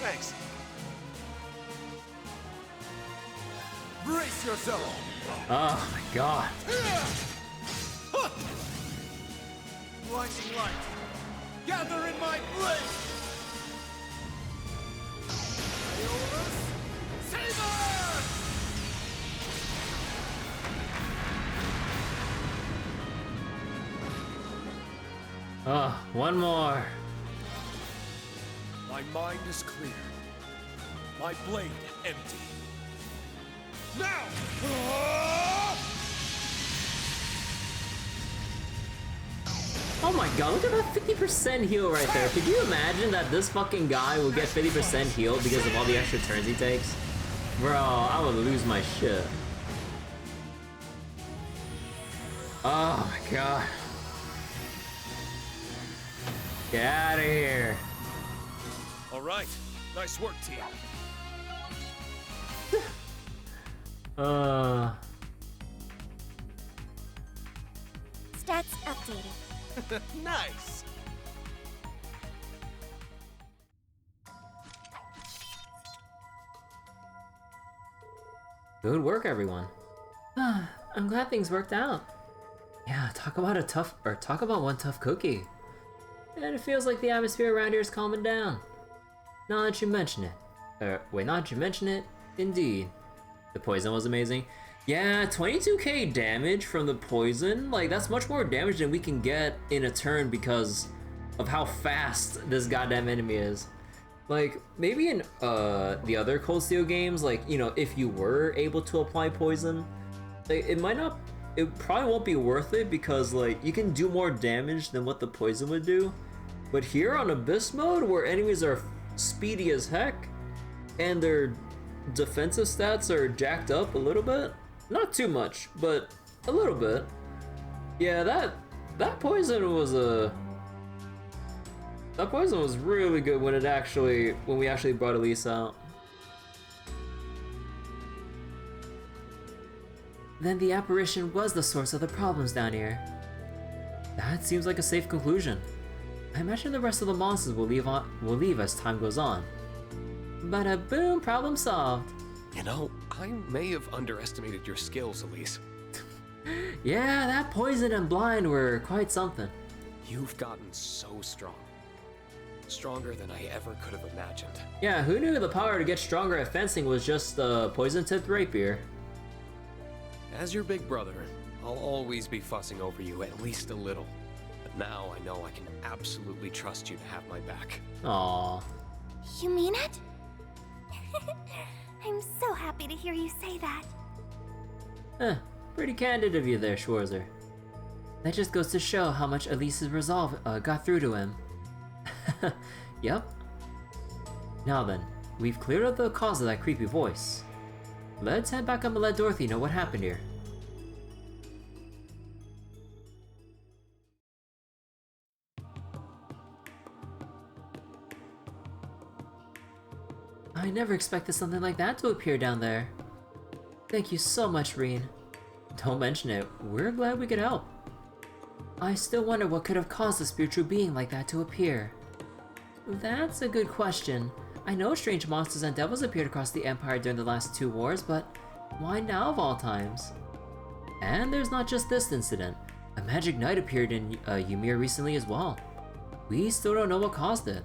Thanks. Brace yourself! Oh my god. Blinding light! Gather in my blade! Aeolus, Saber! Oh, one more. My mind is clear. My blade empty. Now! Oh my god, look at that 50% heal right there. Could you imagine that this fucking guy will get 50% heal because of all the extra turns he takes? Bro, I would lose my shit. Oh my god. Get out of here. All right. Nice work, team. Stats updated. Nice! Good work, everyone. I'm glad things worked out. Yeah, talk about one tough cookie. And it feels like the atmosphere around here is calming down. Now that you mention it. Wait, now that you mention it, indeed. The poison was amazing. Yeah, 22k damage from the poison. Like, that's much more damage than we can get in a turn because of how fast this goddamn enemy is. Like, maybe in the other Cold Steel games, like, you know, if you were able to apply poison, like, it probably won't be worth it because, like, you can do more damage than what the poison would do. But here on Abyss mode, where enemies are speedy as heck, and their defensive stats are jacked up a little bit, not too much, but a little bit. Yeah, that poison was that poison was really good when we actually brought Elise out. Then the apparition was the source of the problems down here. That seems like a safe conclusion. I imagine the rest of the monsters will leave as time goes on. Bada boom, problem solved. You know, I may have underestimated your skills, Elise. Yeah, that poison and blind were quite something. You've gotten so strong. Stronger than I ever could have imagined. Yeah, who knew the power to get stronger at fencing was just a poison-tipped rapier? As your big brother, I'll always be fussing over you at least a little. But now I know I can absolutely trust you to have my back. Aww. You mean it? I'm so happy to hear you say that. Pretty candid of you there, Schwarzer. That just goes to show how much Elise's resolve got through to him. Yep. Now then, we've cleared up the cause of that creepy voice. Let's head back up and let Dorothy know what happened here. I never expected something like that to appear down there. Thank you so much, Reen. Don't mention it, we're glad we could help. I still wonder what could have caused a spiritual being like that to appear. That's a good question. I know strange monsters and devils appeared across the Empire during the last 2 wars, but why now of all times? And there's not just this incident. A magic knight appeared in Ymir recently as well. We still don't know what caused it.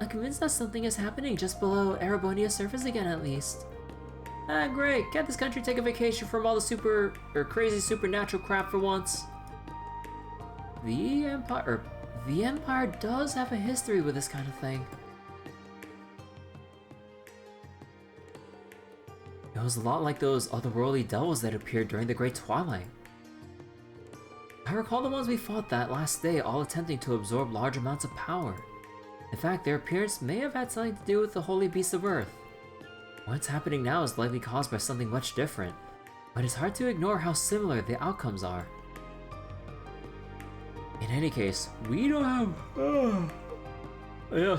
I'm convinced that something is happening just below Erebonia's surface again at least. Ah, great, can't this country take a vacation from all the crazy supernatural crap for once? The Empire does have a history with this kind of thing. It was a lot like those otherworldly devils that appeared during the Great Twilight. I recall the ones we fought that last day all attempting to absorb large amounts of power. In fact, their appearance may have had something to do with the holy beasts of Earth. What's happening now is likely caused by something much different, but it's hard to ignore how similar the outcomes are. In any case, we don't have...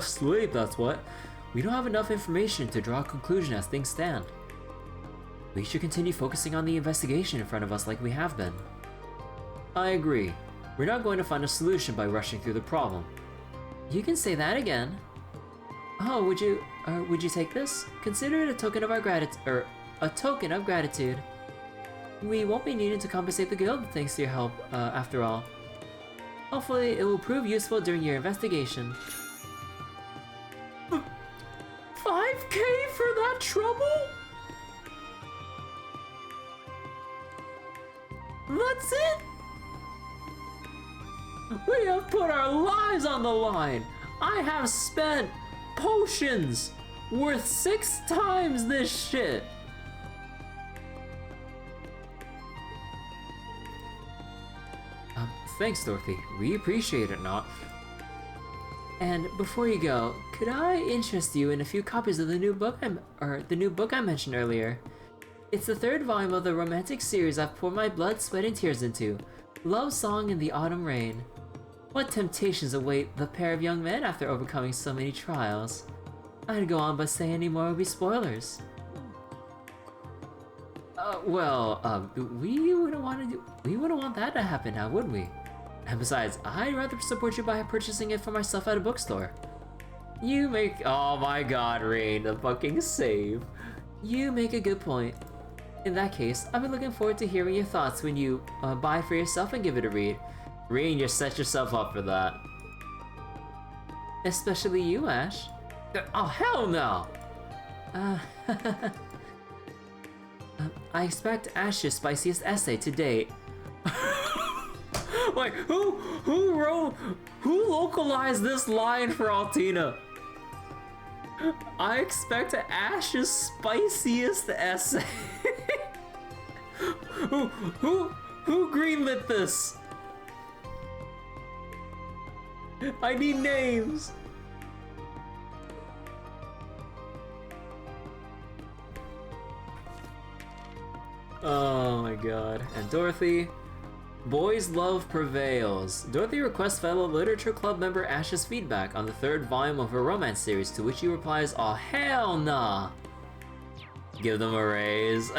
sleep, that's what. We don't have enough information to draw a conclusion as things stand. We should continue focusing on the investigation in front of us like we have been. I agree. We're not going to find a solution by rushing through the problem. You can say that again. Oh, would you take this? Consider it a token of our gratitude. We won't be needing to compensate the guild thanks to your help, after all. Hopefully, it will prove useful during your investigation. 5k for that trouble? That's it? We have put our lives on the line! I have spent potions worth 6 times this shit! Thanks, Dorothy. We appreciate it, not. And before you go, could I interest you in a few copies of the new book I mentioned earlier? It's the 3rd volume of the romantic series I've poured my blood, sweat, and tears into. Love Song in the Autumn Rain. What temptations await the pair of young men after overcoming so many trials? I'd go on, but say any more would be spoilers. We wouldn't want wouldn't want that to happen now, would we? And besides, I'd rather support you by purchasing it for myself at a bookstore. You make- oh my god, Rain, the fucking save. You make a good point. In that case, I've been looking forward to hearing your thoughts when you buy for yourself and give it a read. Rain, you set yourself up for that. Especially you, Ash. Oh, hell no! I expect Ash's spiciest essay to date. Wait, who localized this line for Altina? I expect Ash's spiciest essay. who greenlit this? I need names. Oh my god. And Dorothy. Boys' love prevails. Dorothy requests fellow literature club member Ash's feedback on the 3rd volume of her romance series, to which he replies, "Oh hell nah." Give them a raise.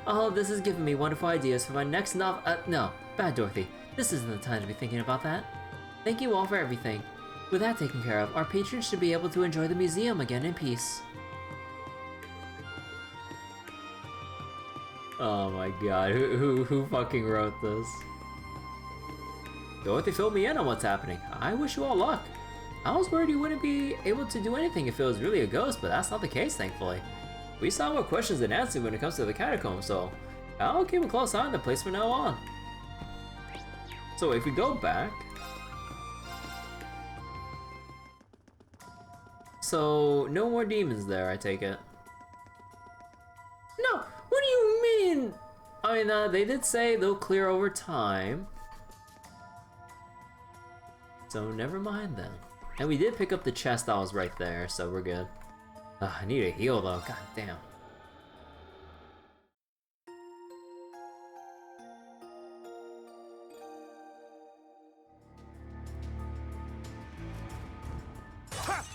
Oh, this has given me wonderful ideas for my next novel. No, bad Dorothy. This isn't the time to be thinking about that. Thank you all for everything. With that taken care of, our patrons should be able to enjoy the museum again in peace. Oh my god, who fucking wrote this? Dorothy filled me in on what's happening. I wish you all luck. I was worried you wouldn't be able to do anything if it was really a ghost, but that's not the case, thankfully. We saw more questions than answers when it comes to the catacombs, so I'll keep a close eye on the place from now on. So if we go back... So, no more demons there, I take it. No! What do you mean? I mean, they did say they'll clear over time. So never mind then. And we did pick up the chest that was right there, so we're good. I need a heal though, god damn. Ha!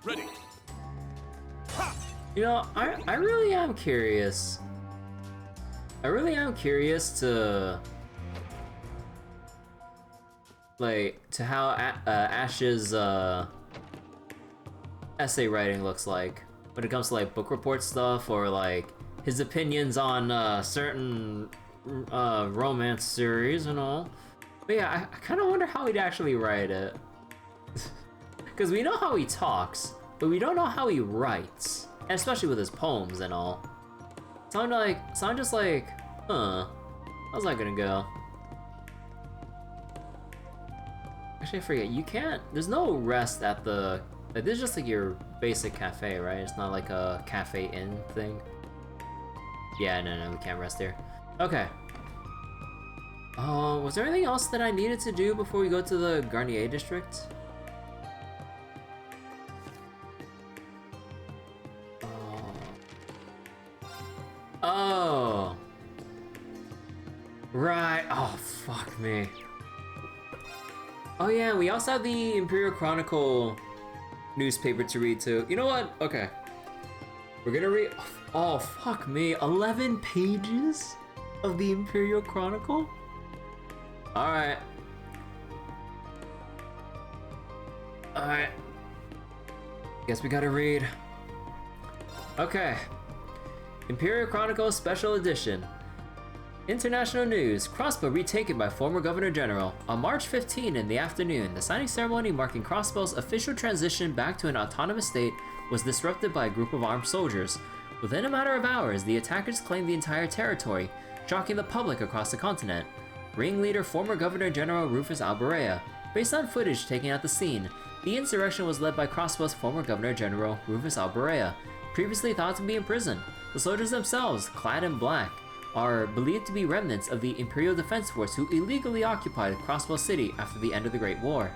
Ready. Ha! You know, I really am curious. I really am curious to... like, to how Ash's essay writing looks like when it comes to like book report stuff, or like his opinions on certain romance series and all. But yeah, I kind of wonder how he'd actually write it. Because we know how he talks, but we don't know how he writes, and especially with his poems and all. So I'm just like, huh, how's that gonna go? Actually, I forget, you can't, there's no rest at the, like, this is just like your basic cafe, right? It's not like a cafe inn thing. Yeah, no, we can't rest here. Okay. Was there anything else that I needed to do before we go to the Garnier District? Oh. Right, oh, fuck me. Oh yeah, we also have the Imperial Chronicle newspaper to read too. You know what? Okay. We're gonna read... Oh, fuck me. 11 pages of the Imperial Chronicle? Alright. Alright. Guess we gotta read. Okay. Imperial Chronicle Special Edition. International news, Crossbow retaken by former Governor General. On March 15 in the afternoon, the signing ceremony marking Crossbow's official transition back to an autonomous state was disrupted by a group of armed soldiers. Within a matter of hours, the attackers claimed the entire territory, shocking the public across the continent. Ringleader former Governor General Rufus Alberea. Based on footage taken at the scene, the insurrection was led by Crossbow's former Governor General Rufus Alberea, previously thought to be in prison. The soldiers themselves, clad in black, are believed to be remnants of the Imperial Defense Force who illegally occupied Crossbow City after the end of the Great War.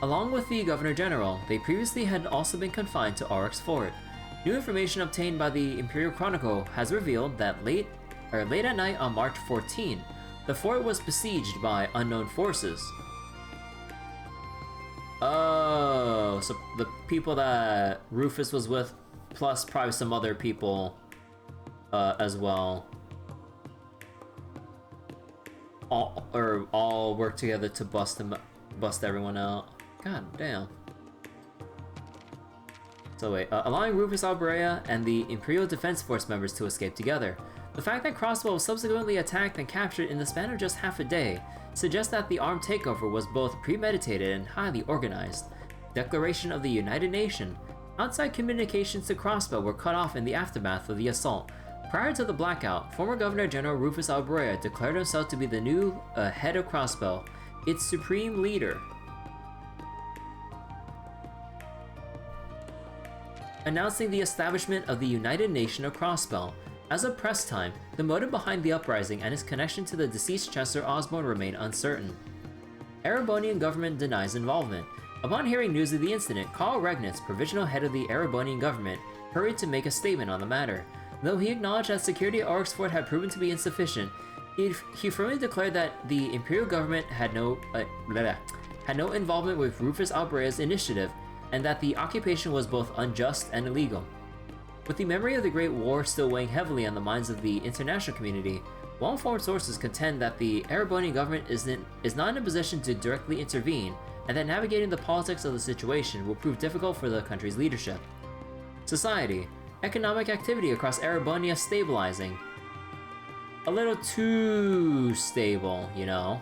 Along with the Governor General, they previously had also been confined to Oryx Fort. New information obtained by the Imperial Chronicle has revealed that late at night on March 14, the fort was besieged by unknown forces. Oh, so the people that Rufus was with, plus probably some other people as well. All work together to bust everyone out. God damn. So wait, allowing Rufus Alberea and the Imperial Defense Force members to escape together. The fact that Crossbow was subsequently attacked and captured in the span of just half a day suggests that the armed takeover was both premeditated and highly organized. Declaration of the United Nations. Outside communications to Crossbow were cut off in the aftermath of the assault. Prior to the blackout, former Governor General Rufus Alberea declared himself to be the new head of Crossbow, its supreme leader. Announcing the establishment of the United Nation of Crossbow. As of press time, the motive behind the uprising and its connection to the deceased Chancellor Osborne remain uncertain. Erebonian government denies involvement. Upon hearing news of the incident, Carl Regnitz, provisional head of the Erebonian government, hurried to make a statement on the matter. Though he acknowledged that security at Oryxford had proven to be insufficient, he firmly declared that the Imperial government had no involvement with Rufus Alberea's initiative, and that the occupation was both unjust and illegal. With the memory of the Great War still weighing heavily on the minds of the international community, well-informed sources contend that the Erebonian government is not in a position to directly intervene, and that navigating the politics of the situation will prove difficult for the country's leadership. Society. Economic activity across Erebonia stabilizing. A little too stable, you know.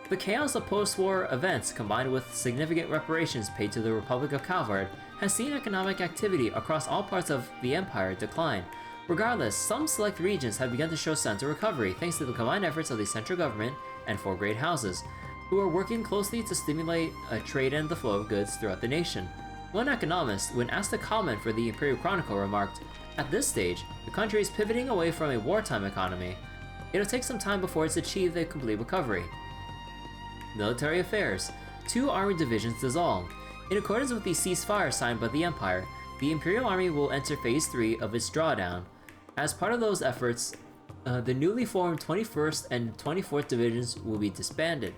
The chaos of post-war events, combined with significant reparations paid to the Republic of Calvard, has seen economic activity across all parts of the Empire decline. Regardless, some select regions have begun to show signs of recovery thanks to the combined efforts of the central government and 4 great houses, who are working closely to stimulate trade and the flow of goods throughout the nation. One economist, when asked to comment for the Imperial Chronicle, remarked, "At this stage, the country is pivoting away from a wartime economy. It'll take some time before it's achieved a complete recovery." Military affairs. 2 army divisions dissolved. In accordance with the ceasefire signed by the Empire, the Imperial Army will enter Phase 3 of its drawdown. As part of those efforts, the newly formed 21st and 24th Divisions will be disbanded,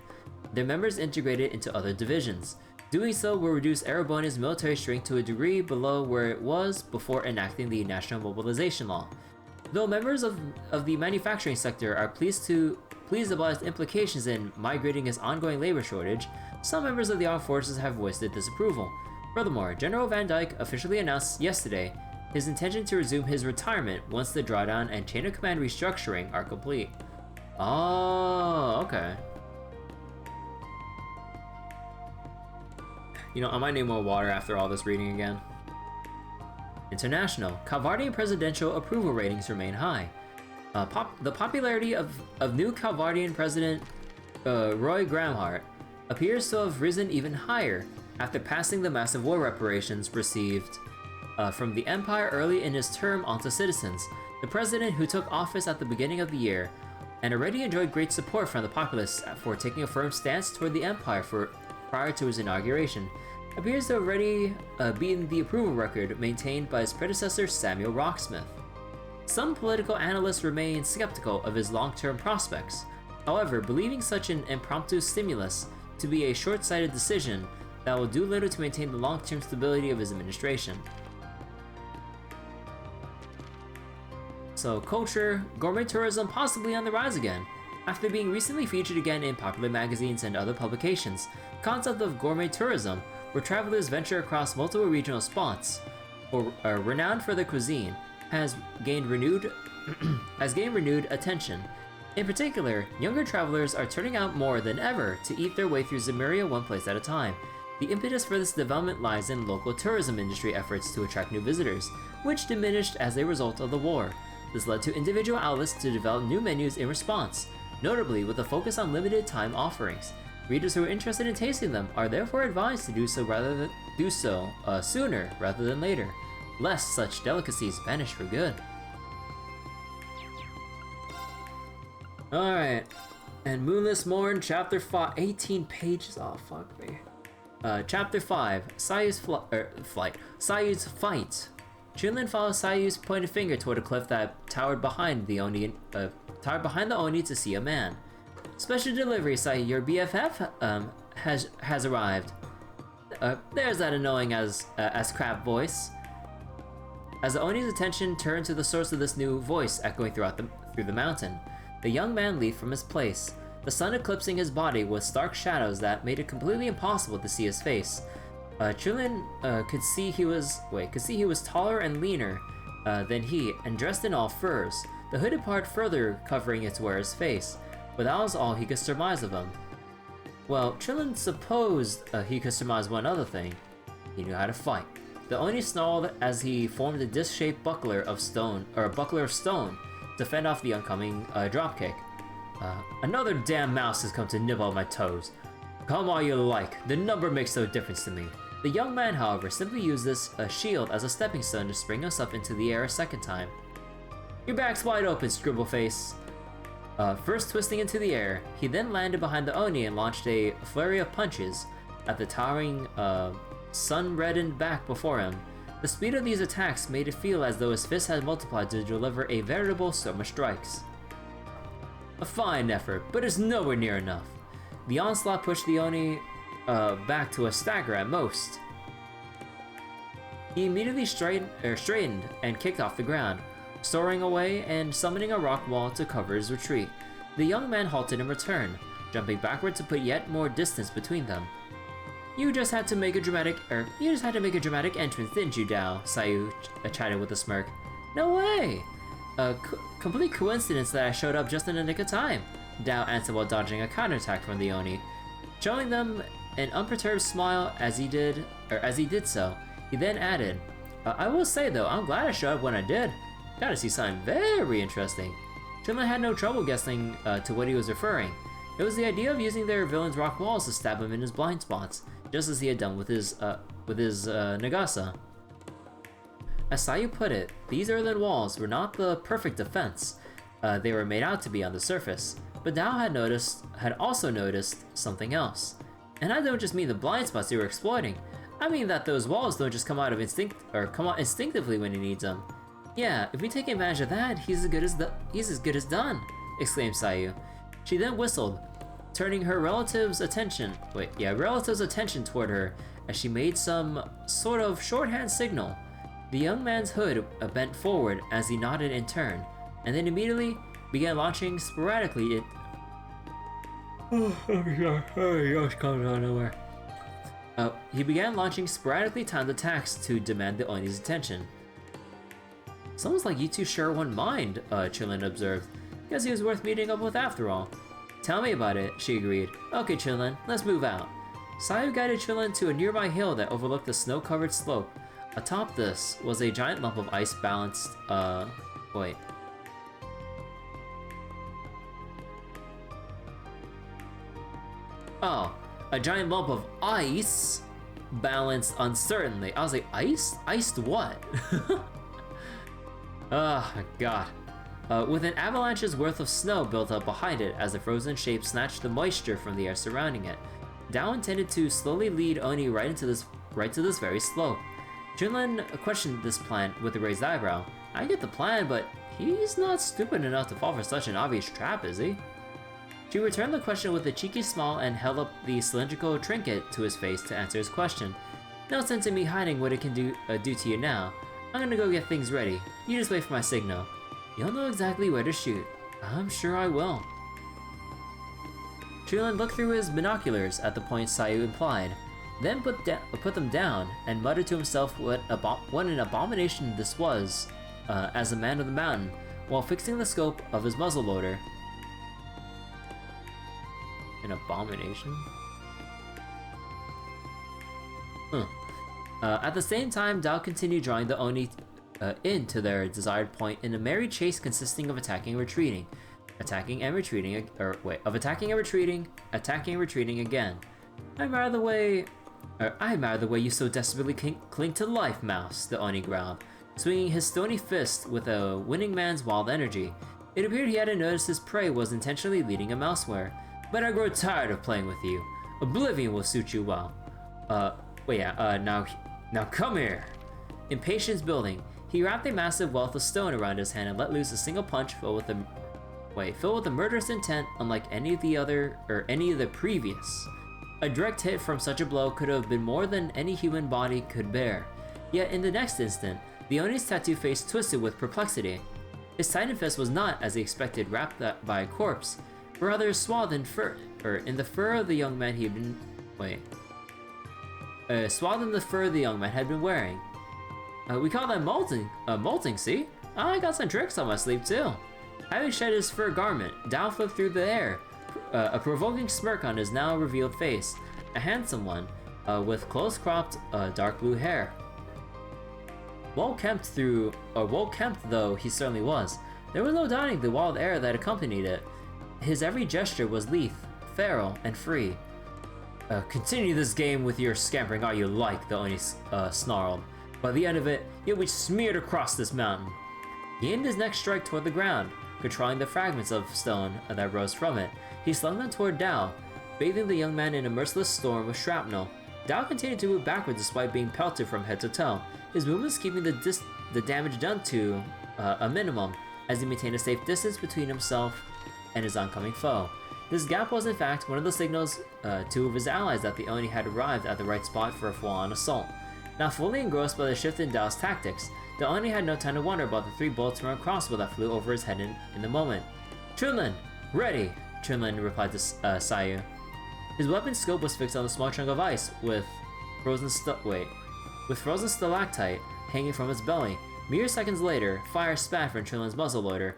their members integrated into other divisions. Doing so will reduce Erebonia's military strength to a degree below where it was before enacting the National Mobilization Law. Though members of the manufacturing sector are pleased about its implications in migrating its ongoing labor shortage, some members of the armed forces have voiced their disapproval. Furthermore, General Van Dyke officially announced yesterday his intention to resume his retirement once the drawdown and chain of command restructuring are complete. Oh, okay. You know, I might need more water after all this reading again. International. Calvardian presidential approval ratings remain high. The popularity of new Calvardian President Roy Gramhart appears to have risen even higher after passing the massive war reparations received from the Empire early in his term onto citizens. The president, who took office at the beginning of the year and already enjoyed great support from the populace for taking a firm stance toward the Empire prior to his inauguration, appears to have already beaten the approval record maintained by his predecessor Samuel Rocksmith. Some political analysts remain skeptical of his long-term prospects, however, believing such an impromptu stimulus to be a short-sighted decision that will do little to maintain the long-term stability of his administration. So, culture, gourmet tourism possibly on the rise again. After being recently featured again in popular magazines and other publications, the concept of gourmet tourism, where travelers venture across multiple regional spots, or are renowned for their cuisine, has gained renewed attention. In particular, younger travelers are turning out more than ever to eat their way through Zemuria one place at a time. The impetus for this development lies in local tourism industry efforts to attract new visitors, which diminished as a result of the war. This led to individual outlets to develop new menus in response, notably with a focus on limited time offerings. Readers who are interested in tasting them are therefore advised to do so sooner rather than later, lest such delicacies vanish for good. Alright, and Moonless Morn, Chapter 5, 18 pages, oh fuck me. Chapter 5, Sayu's fight. Chunlin follows Sayu's pointed finger toward a cliff that towered behind the Oni to see a man. Special delivery, Sayu, your BFF has arrived. There's that annoying as crap voice. As the Oni's attention turned to the source of this new voice echoing through the mountain, the young man leaped from his place, the sun eclipsing his body with stark shadows that made it completely impossible to see his face. Chulin could see he was taller and leaner than he, and dressed in all furs, the hooded part further covering its wearer's face, but that was all he could surmise of him. Well, Chulin supposed he could surmise one other thing. He knew how to fight. The Oni snarled as he formed a disc-shaped buckler of stone to fend off the oncoming dropkick. Another damn mouse has come to nibble on my toes. Come all you like, the number makes no difference to me. The young man, however, simply used this shield as a stepping stone to spring himself into the air a second time. Your back's wide open, Scribbleface. First twisting into the air, he then landed behind the Oni and launched a flurry of punches at the towering, sun-reddened back before him. The speed of these attacks made it feel as though his fists had multiplied to deliver a veritable storm of strikes. A fine effort, but it's nowhere near enough. The onslaught pushed the Oni back to a stagger at most. He immediately straightened and kicked off the ground, soaring away and summoning a rock wall to cover his retreat. The young man halted in return, jumping backward to put yet more distance between them. You just had to make a dramatic entrance, didn't you, Dao? Sayu chatted with a smirk. No way! A complete coincidence that I showed up just in the nick of time, Dao answered while dodging a counterattack from the Oni. Showing them an unperturbed smile as he did so, he then added, I will say though, I'm glad I showed up when I did. Got to see something very interesting. Chulin had no trouble guessing to what he was referring. It was the idea of using their villain's rock walls to stab him in his blind spots, just as he had done with his Nagasa. As Sayu put it, these earthen walls were not the perfect defense they were made out to be on the surface, but Dao had also noticed something else. And I don't just mean the blind spots they were exploiting. I mean that those walls don't just come out instinctively when he needs them. Yeah, if we take advantage of that, he's as good as done, exclaimed Sayu. She then whistled, turning her relative's attention toward her as she made some sort of shorthand signal. The young man's hood bent forward as he nodded in turn, and then immediately began launching sporadically. He began launching sporadically timed attacks to demand the Oni's attention. Sounds like you two share one mind, Chulin observed. Guess he was worth meeting up with after all. Tell me about it, she agreed. Okay, Chulin, let's move out. Sayu guided Chulin to a nearby hill that overlooked the snow-covered slope. Atop this was a giant lump of ice balanced, wait. Oh, a giant lump of ice balanced uncertainly. I was like, ice? Iced what? Oh my god. With an avalanche's worth of snow built up behind it as the frozen shape snatched the moisture from the air surrounding it. Dao intended to slowly lead Oni right to this very slope. Chulin questioned this plan with a raised eyebrow. I get the plan, but he's not stupid enough to fall for such an obvious trap, is he? She returned the question with a cheeky smile and held up the cylindrical trinket to his face to answer his question. No sense in me hiding what it can do to you now. I'm gonna go get things ready. You just wait for my signal. You'll know exactly where to shoot. I'm sure I will. Chulin looked through his binoculars at the point Sayu implied, then put them down and muttered to himself what an abomination this was as a man of the mountain, while fixing the scope of his muzzleloader. An abomination? At the same time, Dao continued drawing the Oni into their desired point in a merry chase consisting of attacking and retreating, attacking and retreating again. I admire the way you so desperately cling to life, Mouse, the Oni growled, swinging his stony fist with a winning man's wild energy. It appeared he hadn't noticed his prey was intentionally leading him elsewhere. But I grow tired of playing with you. Oblivion will suit you well. Now come here. Impatience building, he wrapped a massive wealth of stone around his hand and let loose a single punch filled with a murderous intent unlike any of the previous. A direct hit from such a blow could have been more than any human body could bear. Yet in the next instant, The Oni's tattoo face twisted with perplexity. His titan fist was not, as he expected, wrapped by a corpse, but rather swathed in fur, in the fur of the young man he had been. Swathed in the fur the young man had been wearing. We call that molting. Molting, see? I got some tricks on my sleeve too. Having shed his fur garment, Dao flipped through the air, a provoking smirk on his now revealed face, a handsome one, with close-cropped, dark blue hair. Well kempt though he certainly was, there was no doubting the wild air that accompanied it. His every gesture was lithe, feral, and free. Continue this game with your scampering all you like, the Oni snarled. By the end of it, you'll be smeared across this mountain. He aimed his next strike toward the ground, controlling the fragments of stone that rose from it. He slung them toward Dao, bathing the young man in a merciless storm of shrapnel. Dao continued to move backwards despite being pelted from head to toe, his movements keeping the damage done to a minimum, as he maintained a safe distance between himself and his oncoming foe. This gap was in fact one of the signals to his allies that the Oni had arrived at the right spot for a full-on assault. Now fully engrossed by the shift in Dao's tactics, the Oni had no time to wonder about the 3 bolts from a crossbow that flew over his head in the moment. Chunlin, ready! Chunlin replied to Sayu. His weapon's scope was fixed on a small chunk of ice with frozen stalactite hanging from its belly. Mere seconds later, fire spat from Chunlin's muzzleloader,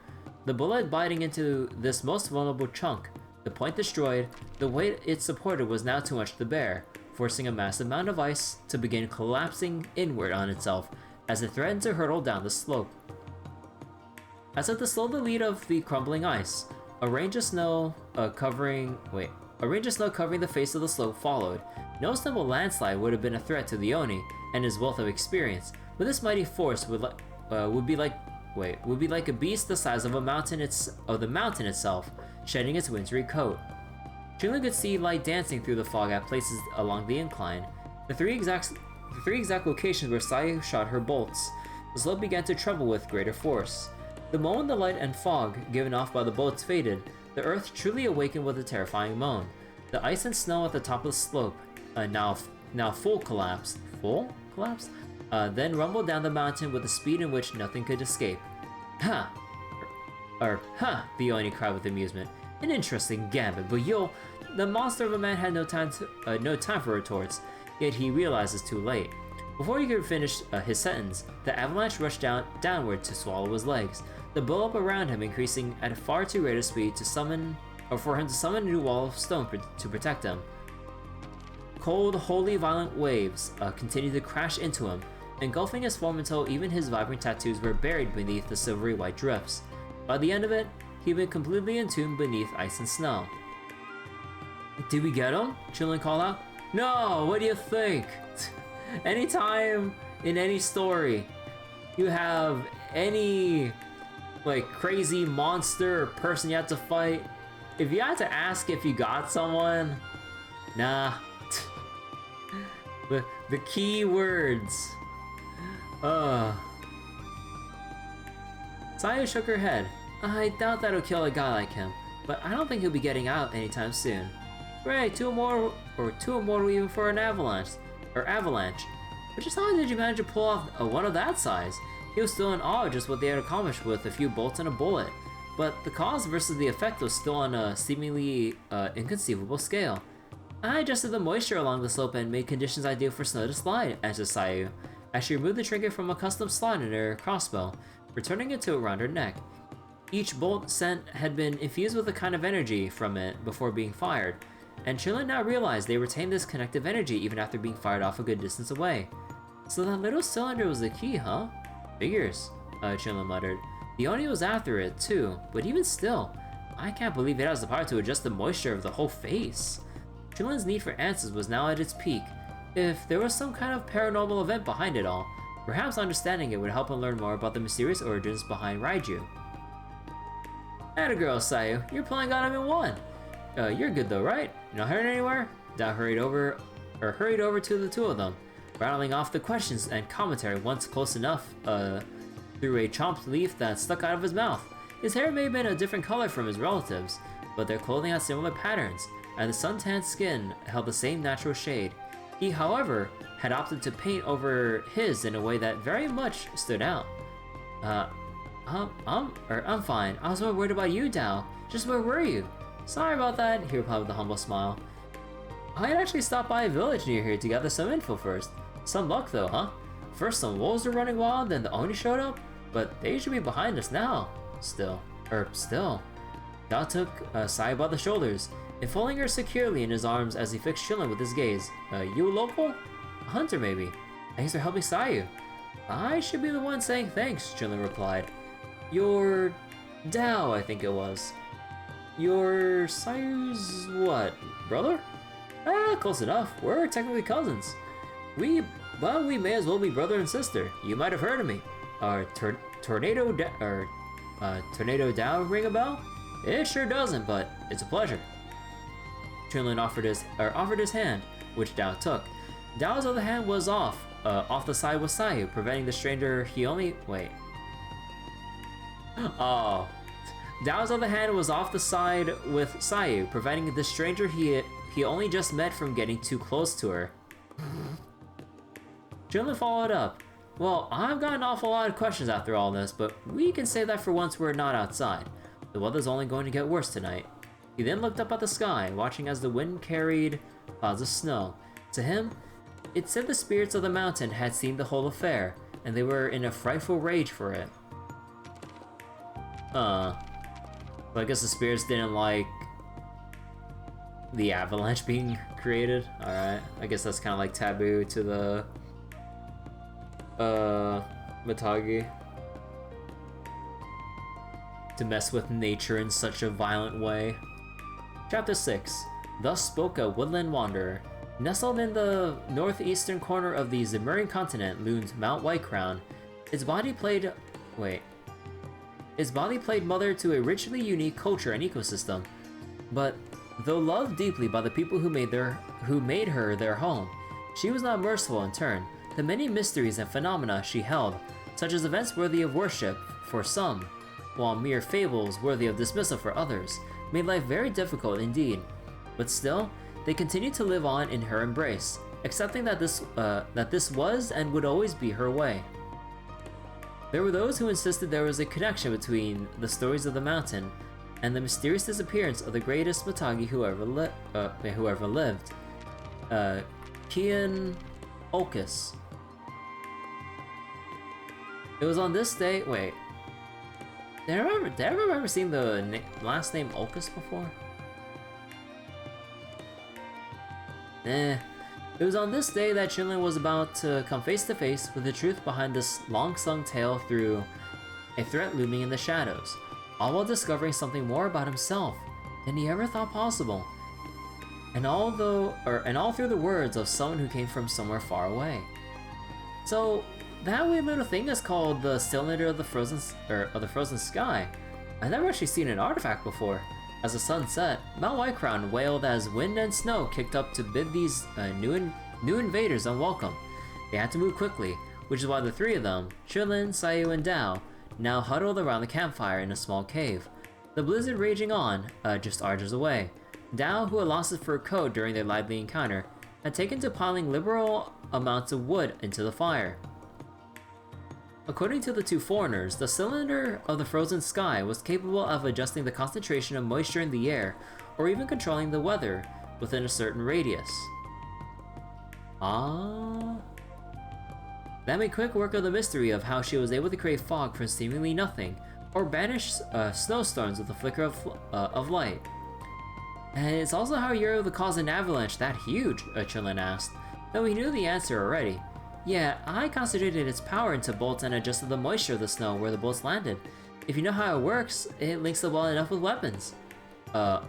the bullet biting into this most vulnerable chunk. The point destroyed, the weight it supported was now too much to bear, forcing a massive mound of ice to begin collapsing inward on itself as it threatened to hurtle down the slope. As if to slow the lead of the crumbling ice, a range of snow covering the face of the slope followed. No simple landslide would have been a threat to the Oni and his wealth of experience, but this mighty force would be like a beast the size of the mountain itself, shedding its wintry coat. Chunlin could see light dancing through the fog at places along the incline. The three exact locations where Sayu shot her bolts. The slope began to tremble with greater force. The moment the light and fog given off by the bolts faded, the earth truly awakened with a terrifying moan. The ice and snow at the top of the slope, now full collapse, then rumbled down the mountain with a speed in which nothing could escape. Ha! The Oni cried with amusement. An interesting gambit, but the monster of a man had no time for retorts, yet he realizes too late. Before he could finish his sentence, the avalanche rushed downward to swallow his legs, the buildup around him increasing at a far too great a speed for him to summon a new wall of stone to protect him. Cold, wholly violent waves continued to crash into him, engulfing his form until even his vibrant tattoos were buried beneath the silvery white drifts. By the end of it, he'd been completely entombed beneath ice and snow. Did we get him? Chunlin called out. No, what do you think? Anytime in any story you have any crazy monster or person you have to fight, if you had to ask if you got someone, nah. the key words. Sayu shook her head. I doubt that'll kill a guy like him, but I don't think he'll be getting out anytime soon. Right, two more even for an avalanche. But just how did you manage to pull off one of that size? He was still in awe of just what they had accomplished with a few bolts and a bullet. But the cause versus the effect was still on a seemingly inconceivable scale. I adjusted the moisture along the slope and made conditions ideal for snow to slide, answered Sayu, as she removed the trinket from a custom slot in her crossbow, returning it to around her neck. Each bolt sent had been infused with a kind of energy from it before being fired, and Chunlin now realized they retained this connective energy even after being fired off a good distance away. So that little cylinder was the key, huh? Figures, Chunlin muttered. The Oni was after it too, but even still, I can't believe it has the power to adjust the moisture of the whole face. Chunlin's need for answers was now at its peak. If there was some kind of paranormal event behind it all, perhaps understanding it would help him learn more about the mysterious origins behind Raiju. Atta girl, Sayu, you're pulling on him in one. You're good though, right? You're not hurt anywhere? Dao hurried over to the two of them, rattling off the questions and commentary once close enough through a chomped leaf that stuck out of his mouth. His hair may have been a different color from his relatives, but their clothing had similar patterns, and the sun-tanned skin held the same natural shade. He, however, had opted to paint over his in a way that very much stood out. I'm fine. I was more worried about you, Dao. Just where were you? Sorry about that, he replied with a humble smile. I had actually stopped by a village near here to gather some info first. Some luck though, huh? First some wolves were running wild, then the Oni showed up, but they should be behind us now. Still. Dao took Sayu by the shoulders, enfolding her securely in his arms as he fixed Chillin with his gaze. You a local? A hunter maybe. Thanks for helping Sayu. I should be the one saying thanks, Chillin replied. You're Dao, I think it was. You're Sayu's what, brother? Close enough. We're technically cousins. We may as well be brother and sister. You might have heard of me. Tornado Dao ring a bell? It sure doesn't, but it's a pleasure. Chunlin offered his hand, which Dao took. Dao's other hand was off the side with Sayu, preventing the stranger Oh. Dao's other hand was off the side with Sayu, preventing the stranger he only just met from getting too close to her. Chunlin followed up. Well, I've got an awful lot of questions after all this, but we can say that for once we're not outside. The weather's only going to get worse tonight. He then looked up at the sky, watching as the wind carried clouds of snow. To him, it said the spirits of the mountain had seen the whole affair, and they were in a frightful rage for it. Well, I guess the spirits didn't like the avalanche being created. Alright, I guess that's kind of like taboo to the Mitagi to mess with nature in such a violent way. Chapter 6. Thus spoke a woodland wanderer. Nestled in the northeastern corner of the Zemurian continent loomed Mount Whitecrown. Its body played mother to a richly unique culture and ecosystem. But though loved deeply by the people who made her their home, she was not merciful in turn. The many mysteries and phenomena she held, such as events worthy of worship for some, while mere fables worthy of dismissal for others, made life very difficult indeed. But still, they continued to live on in her embrace, accepting that this was and would always be her way. There were those who insisted there was a connection between the stories of the mountain and the mysterious disappearance of the greatest Mitagi who ever lived, Kian Ulcus. It was on this day. Wait, did I remember seeing the last name Ulcus before? It was on this day that Chunlin was about to come face to face with the truth behind this long-sung tale through a threat looming in the shadows, all while discovering something more about himself than he ever thought possible. And all through the words of someone who came from somewhere far away. So that weird little thing is called the Cylinder of the Frozen Sky. I've never actually seen an artifact before. As the sun set, Mount Whitecrown wailed as wind and snow kicked up to bid these new invaders unwelcome. They had to move quickly, which is why the three of them, Chillin, Sayu, and Dao, now huddled around the campfire in a small cave. The blizzard raging on, just arches away. Dao, who had lost his fur coat during their lively encounter, had taken to piling liberal amounts of wood into the fire. According to the two foreigners, the Cylinder of the Frozen Sky was capable of adjusting the concentration of moisture in the air, or even controlling the weather within a certain radius. That made quick work of the mystery of how she was able to create fog from seemingly nothing, or banish snowstorms with a flicker of light. And it's also how you're able to cause an avalanche that huge, Chunlin asked, though he knew the answer already. Yeah, I concentrated its power into bolts and adjusted the moisture of the snow where the bolts landed. If you know how it works, it links up well enough with weapons. Well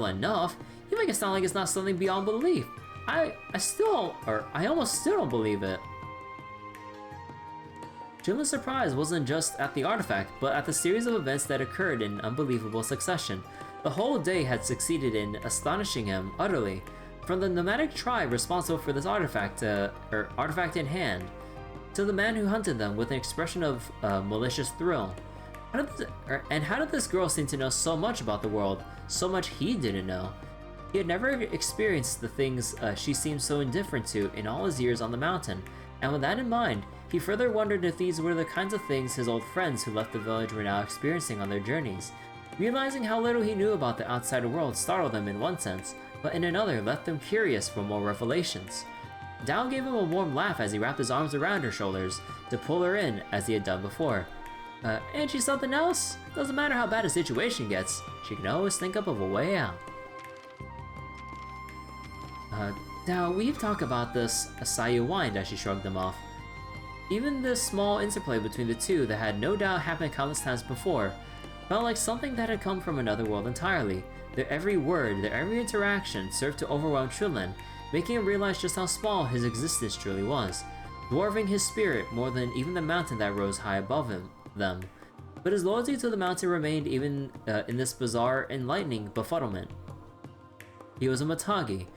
enough? You make it sound like it's not something beyond belief. I almost still don't believe it. Chunlin's surprise wasn't just at the artifact, but at the series of events that occurred in unbelievable succession. The whole day had succeeded in astonishing him utterly. From the nomadic tribe responsible for this artifact in hand, to the man who hunted them with an expression of malicious thrill. How did this girl seem to know so much about the world, so much he didn't know? He had never experienced the things she seemed so indifferent to in all his years on the mountain, and with that in mind, he further wondered if these were the kinds of things his old friends who left the village were now experiencing on their journeys. Realizing how little he knew about the outside world startled him in one sense, but in another left him curious for more revelations. Dao gave him a warm laugh as he wrapped his arms around her shoulders to pull her in as he had done before. Ain't she something else? Doesn't matter how bad a situation gets, she can always think up of a way out. Now, we've talked about this, Sayu whined as she shrugged them off. Even this small interplay between the two that had no doubt happened countless times before felt like something that had come from another world entirely. Their every word, their every interaction served to overwhelm Chunlin, making him realize just how small his existence truly was, dwarfing his spirit more than even the mountain that rose high above them. But his loyalty to the mountain remained even in this bizarre, enlightening befuddlement. He was a Matagi,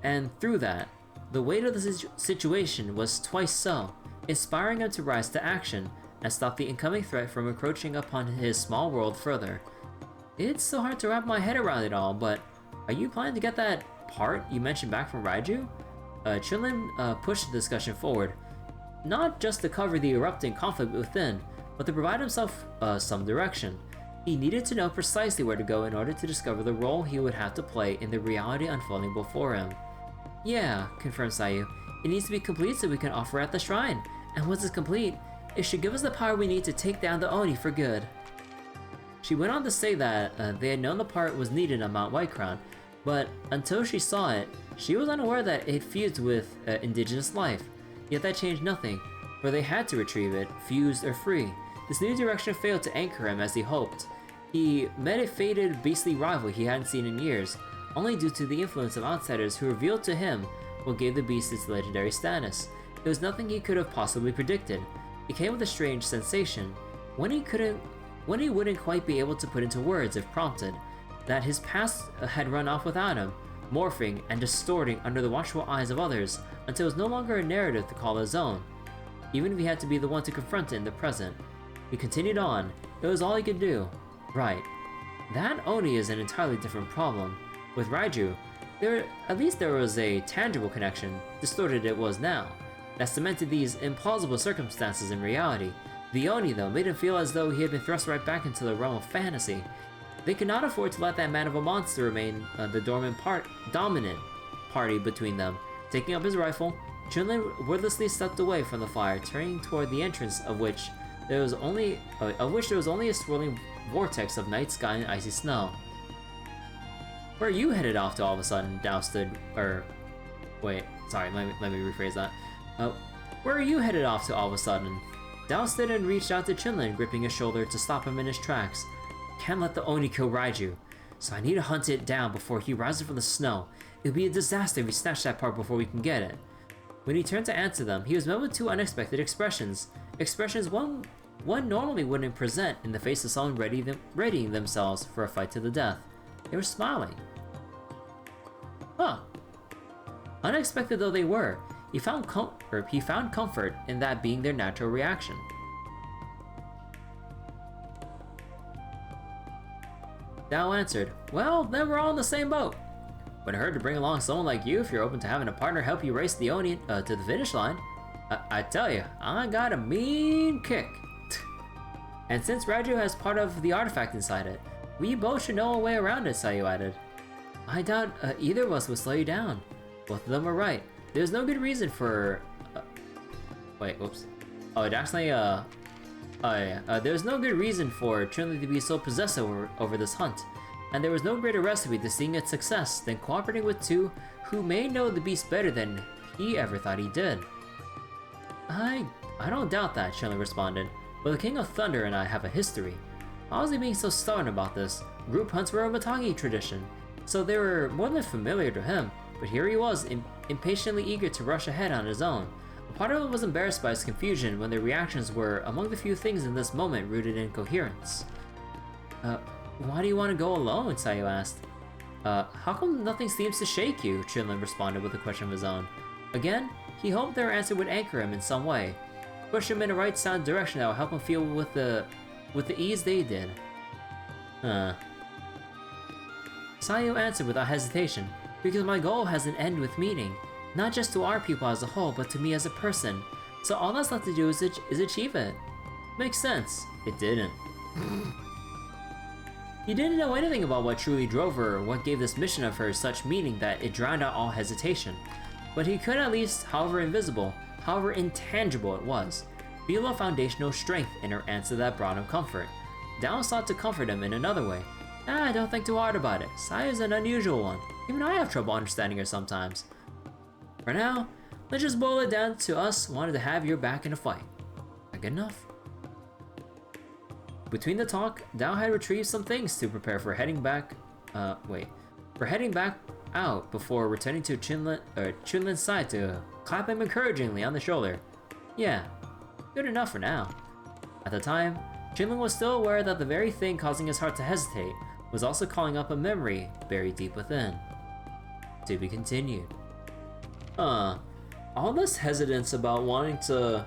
and through that, the weight of the situation was twice so, inspiring him to rise to action and stop the incoming threat from encroaching upon his small world further. It's so hard to wrap my head around it all, but are you planning to get that part you mentioned back from Raiju? Chunlin pushed the discussion forward, not just to cover the erupting conflict within, but to provide himself some direction. He needed to know precisely where to go in order to discover the role he would have to play in the reality unfolding before him. Yeah, confirmed Sayu. It needs to be complete so we can offer at the shrine, and once it's complete, it should give us the power we need to take down the Oni for good. She went on to say that they had known the part was needed on Mount Whitecrown, but until she saw it, she was unaware that it fused with indigenous life. Yet that changed nothing, for they had to retrieve it, fused or free. This new direction failed to anchor him as he hoped. He met a faded, beastly rival he hadn't seen in years, only due to the influence of outsiders who revealed to him what gave the beast its legendary status. It was nothing he could have possibly predicted. It came with a strange sensation, when he wouldn't quite be able to put into words if prompted, that his past had run off without him, morphing and distorting under the watchful eyes of others until it was no longer a narrative to call his own, even if he had to be the one to confront it in the present. He continued on. It was all he could do. Right. That Oni is an entirely different problem. With Raiju, at least there was a tangible connection, distorted it was now, that cemented these implausible circumstances in reality. The Oni, though, made him feel as though he had been thrust right back into the realm of fantasy. They could not afford to let that man of a monster remain the dominant party between them. Taking up his rifle, Chunlin wordlessly stepped away from the fire, turning toward the entrance of which there was only a swirling vortex of night sky and icy snow. Where are you headed off to all of a sudden? Dao stood, wait, sorry, let me rephrase that. Where are you headed off to all of a sudden? Dao stood and reached out to Chunlin, gripping his shoulder to stop him in his tracks. Can't let the Oni kill Raiju, so I need to hunt it down before he rises from the snow. It would be a disaster if we snatch that part before we can get it. When he turned to answer them, he was met with two unexpected expressions. Expressions one normally wouldn't present in the face of someone readying themselves for a fight to the death. They were smiling. Huh. Unexpected though they were, he found comfort in that being their natural reaction. Dao answered, well, then we're all in the same boat. Wouldn't hurt to bring along someone like you if you're open to having a partner help you race the Oni to the finish line. I tell you, I got a mean kick. And since Raiju has part of the artifact inside it, we both should know a way around it, Sayu added. I doubt either of us would slow you down. Both of them were right. There's no good reason for... wait, whoops. Oh, it actually, there's no good reason for Chunlin to be so possessive over this hunt. And there was no greater recipe to seeing its success than cooperating with two who may know the beast better than he ever thought he did. I don't doubt that, Chunlin responded, but the King of Thunder and I have a history. Why was he being so stubborn about this? Group hunts were a Matagi tradition, so they were more than familiar to him, but here he was, impatiently eager to rush ahead on his own. A part of him was embarrassed by his confusion when their reactions were among the few things in this moment rooted in coherence. Why do you want to go alone? Sayu asked. How come nothing seems to shake you? Chunlin responded with a question of his own. Again, he hoped their answer would anchor him in some way, push him in a right sound direction that would help him feel with the ease they did. Sayu answered without hesitation, because my goal has an end with meaning, not just to our people as a whole, but to me as a person. So all that's left to do is achieve it. Makes sense. It didn't. He didn't know anything about what truly drove her, or what gave this mission of hers such meaning that it drowned out all hesitation. But he could at least, however invisible, however intangible it was, feel a foundational strength in her answer that brought him comfort. Dao sought to comfort him in another way. Don't think too hard about it. Sayu's an unusual one. Even I have trouble understanding her sometimes. For now, let's just boil it down to us wanting to have your back in a fight. Not good enough? Between the talk, Dao had retrieved some things to prepare for heading back out before returning to Chunlin's side to clap him encouragingly on the shoulder. Yeah, good enough for now. At the time, Chunlin was still aware that the very thing causing his heart to hesitate was also calling up a memory buried deep within. To be continued. All this hesitance about wanting to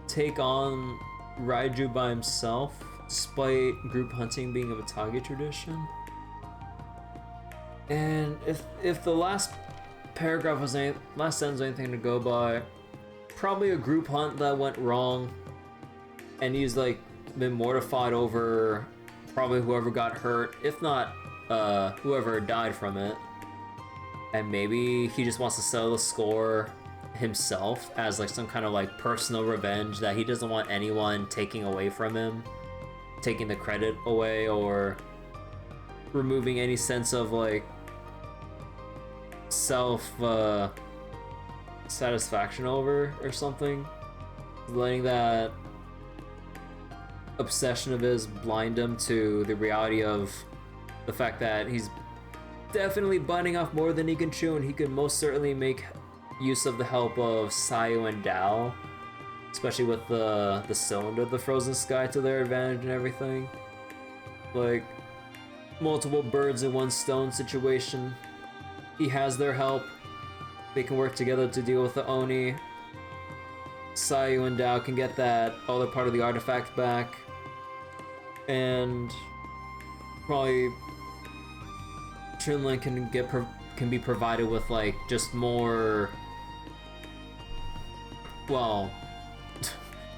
take on Raiju by himself, despite group hunting being a Mitage tradition. And if the last paragraph was last sentence was anything to go by, probably a group hunt that went wrong, and he's like been mortified over probably whoever got hurt, if not whoever died from it. And maybe he just wants to settle the score himself as like some kind of like personal revenge that he doesn't want anyone taking away from him, taking the credit away, or removing any sense of like self satisfaction over or something. Letting that obsession of his blind him to the reality of the fact that he's definitely biting off more than he can chew, and he could most certainly make use of the help of Sayu and Dao, especially with the cylinder of the frozen sky to their advantage and everything. Like, multiple birds in one stone situation. He has their help. They can work together to deal with the Oni. Sayu and Dao can get that other part of the artifact back. And probably Chunlin can be provided with like just more, well,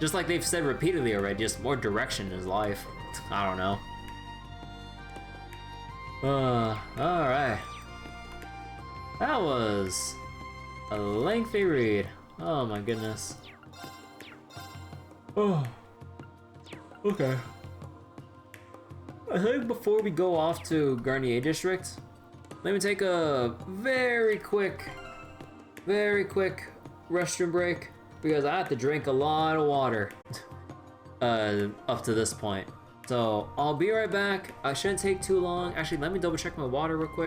just like they've said repeatedly already, just more direction in his life. I don't know. Alright. That was a lengthy read. Oh my goodness. Oh. Okay. I think before we go off to Garnier District, let me take a very quick restroom break, because I have to drink a lot of water up to this point. So I'll be right back. I shouldn't take too long. Actually, let me double check my water real quick.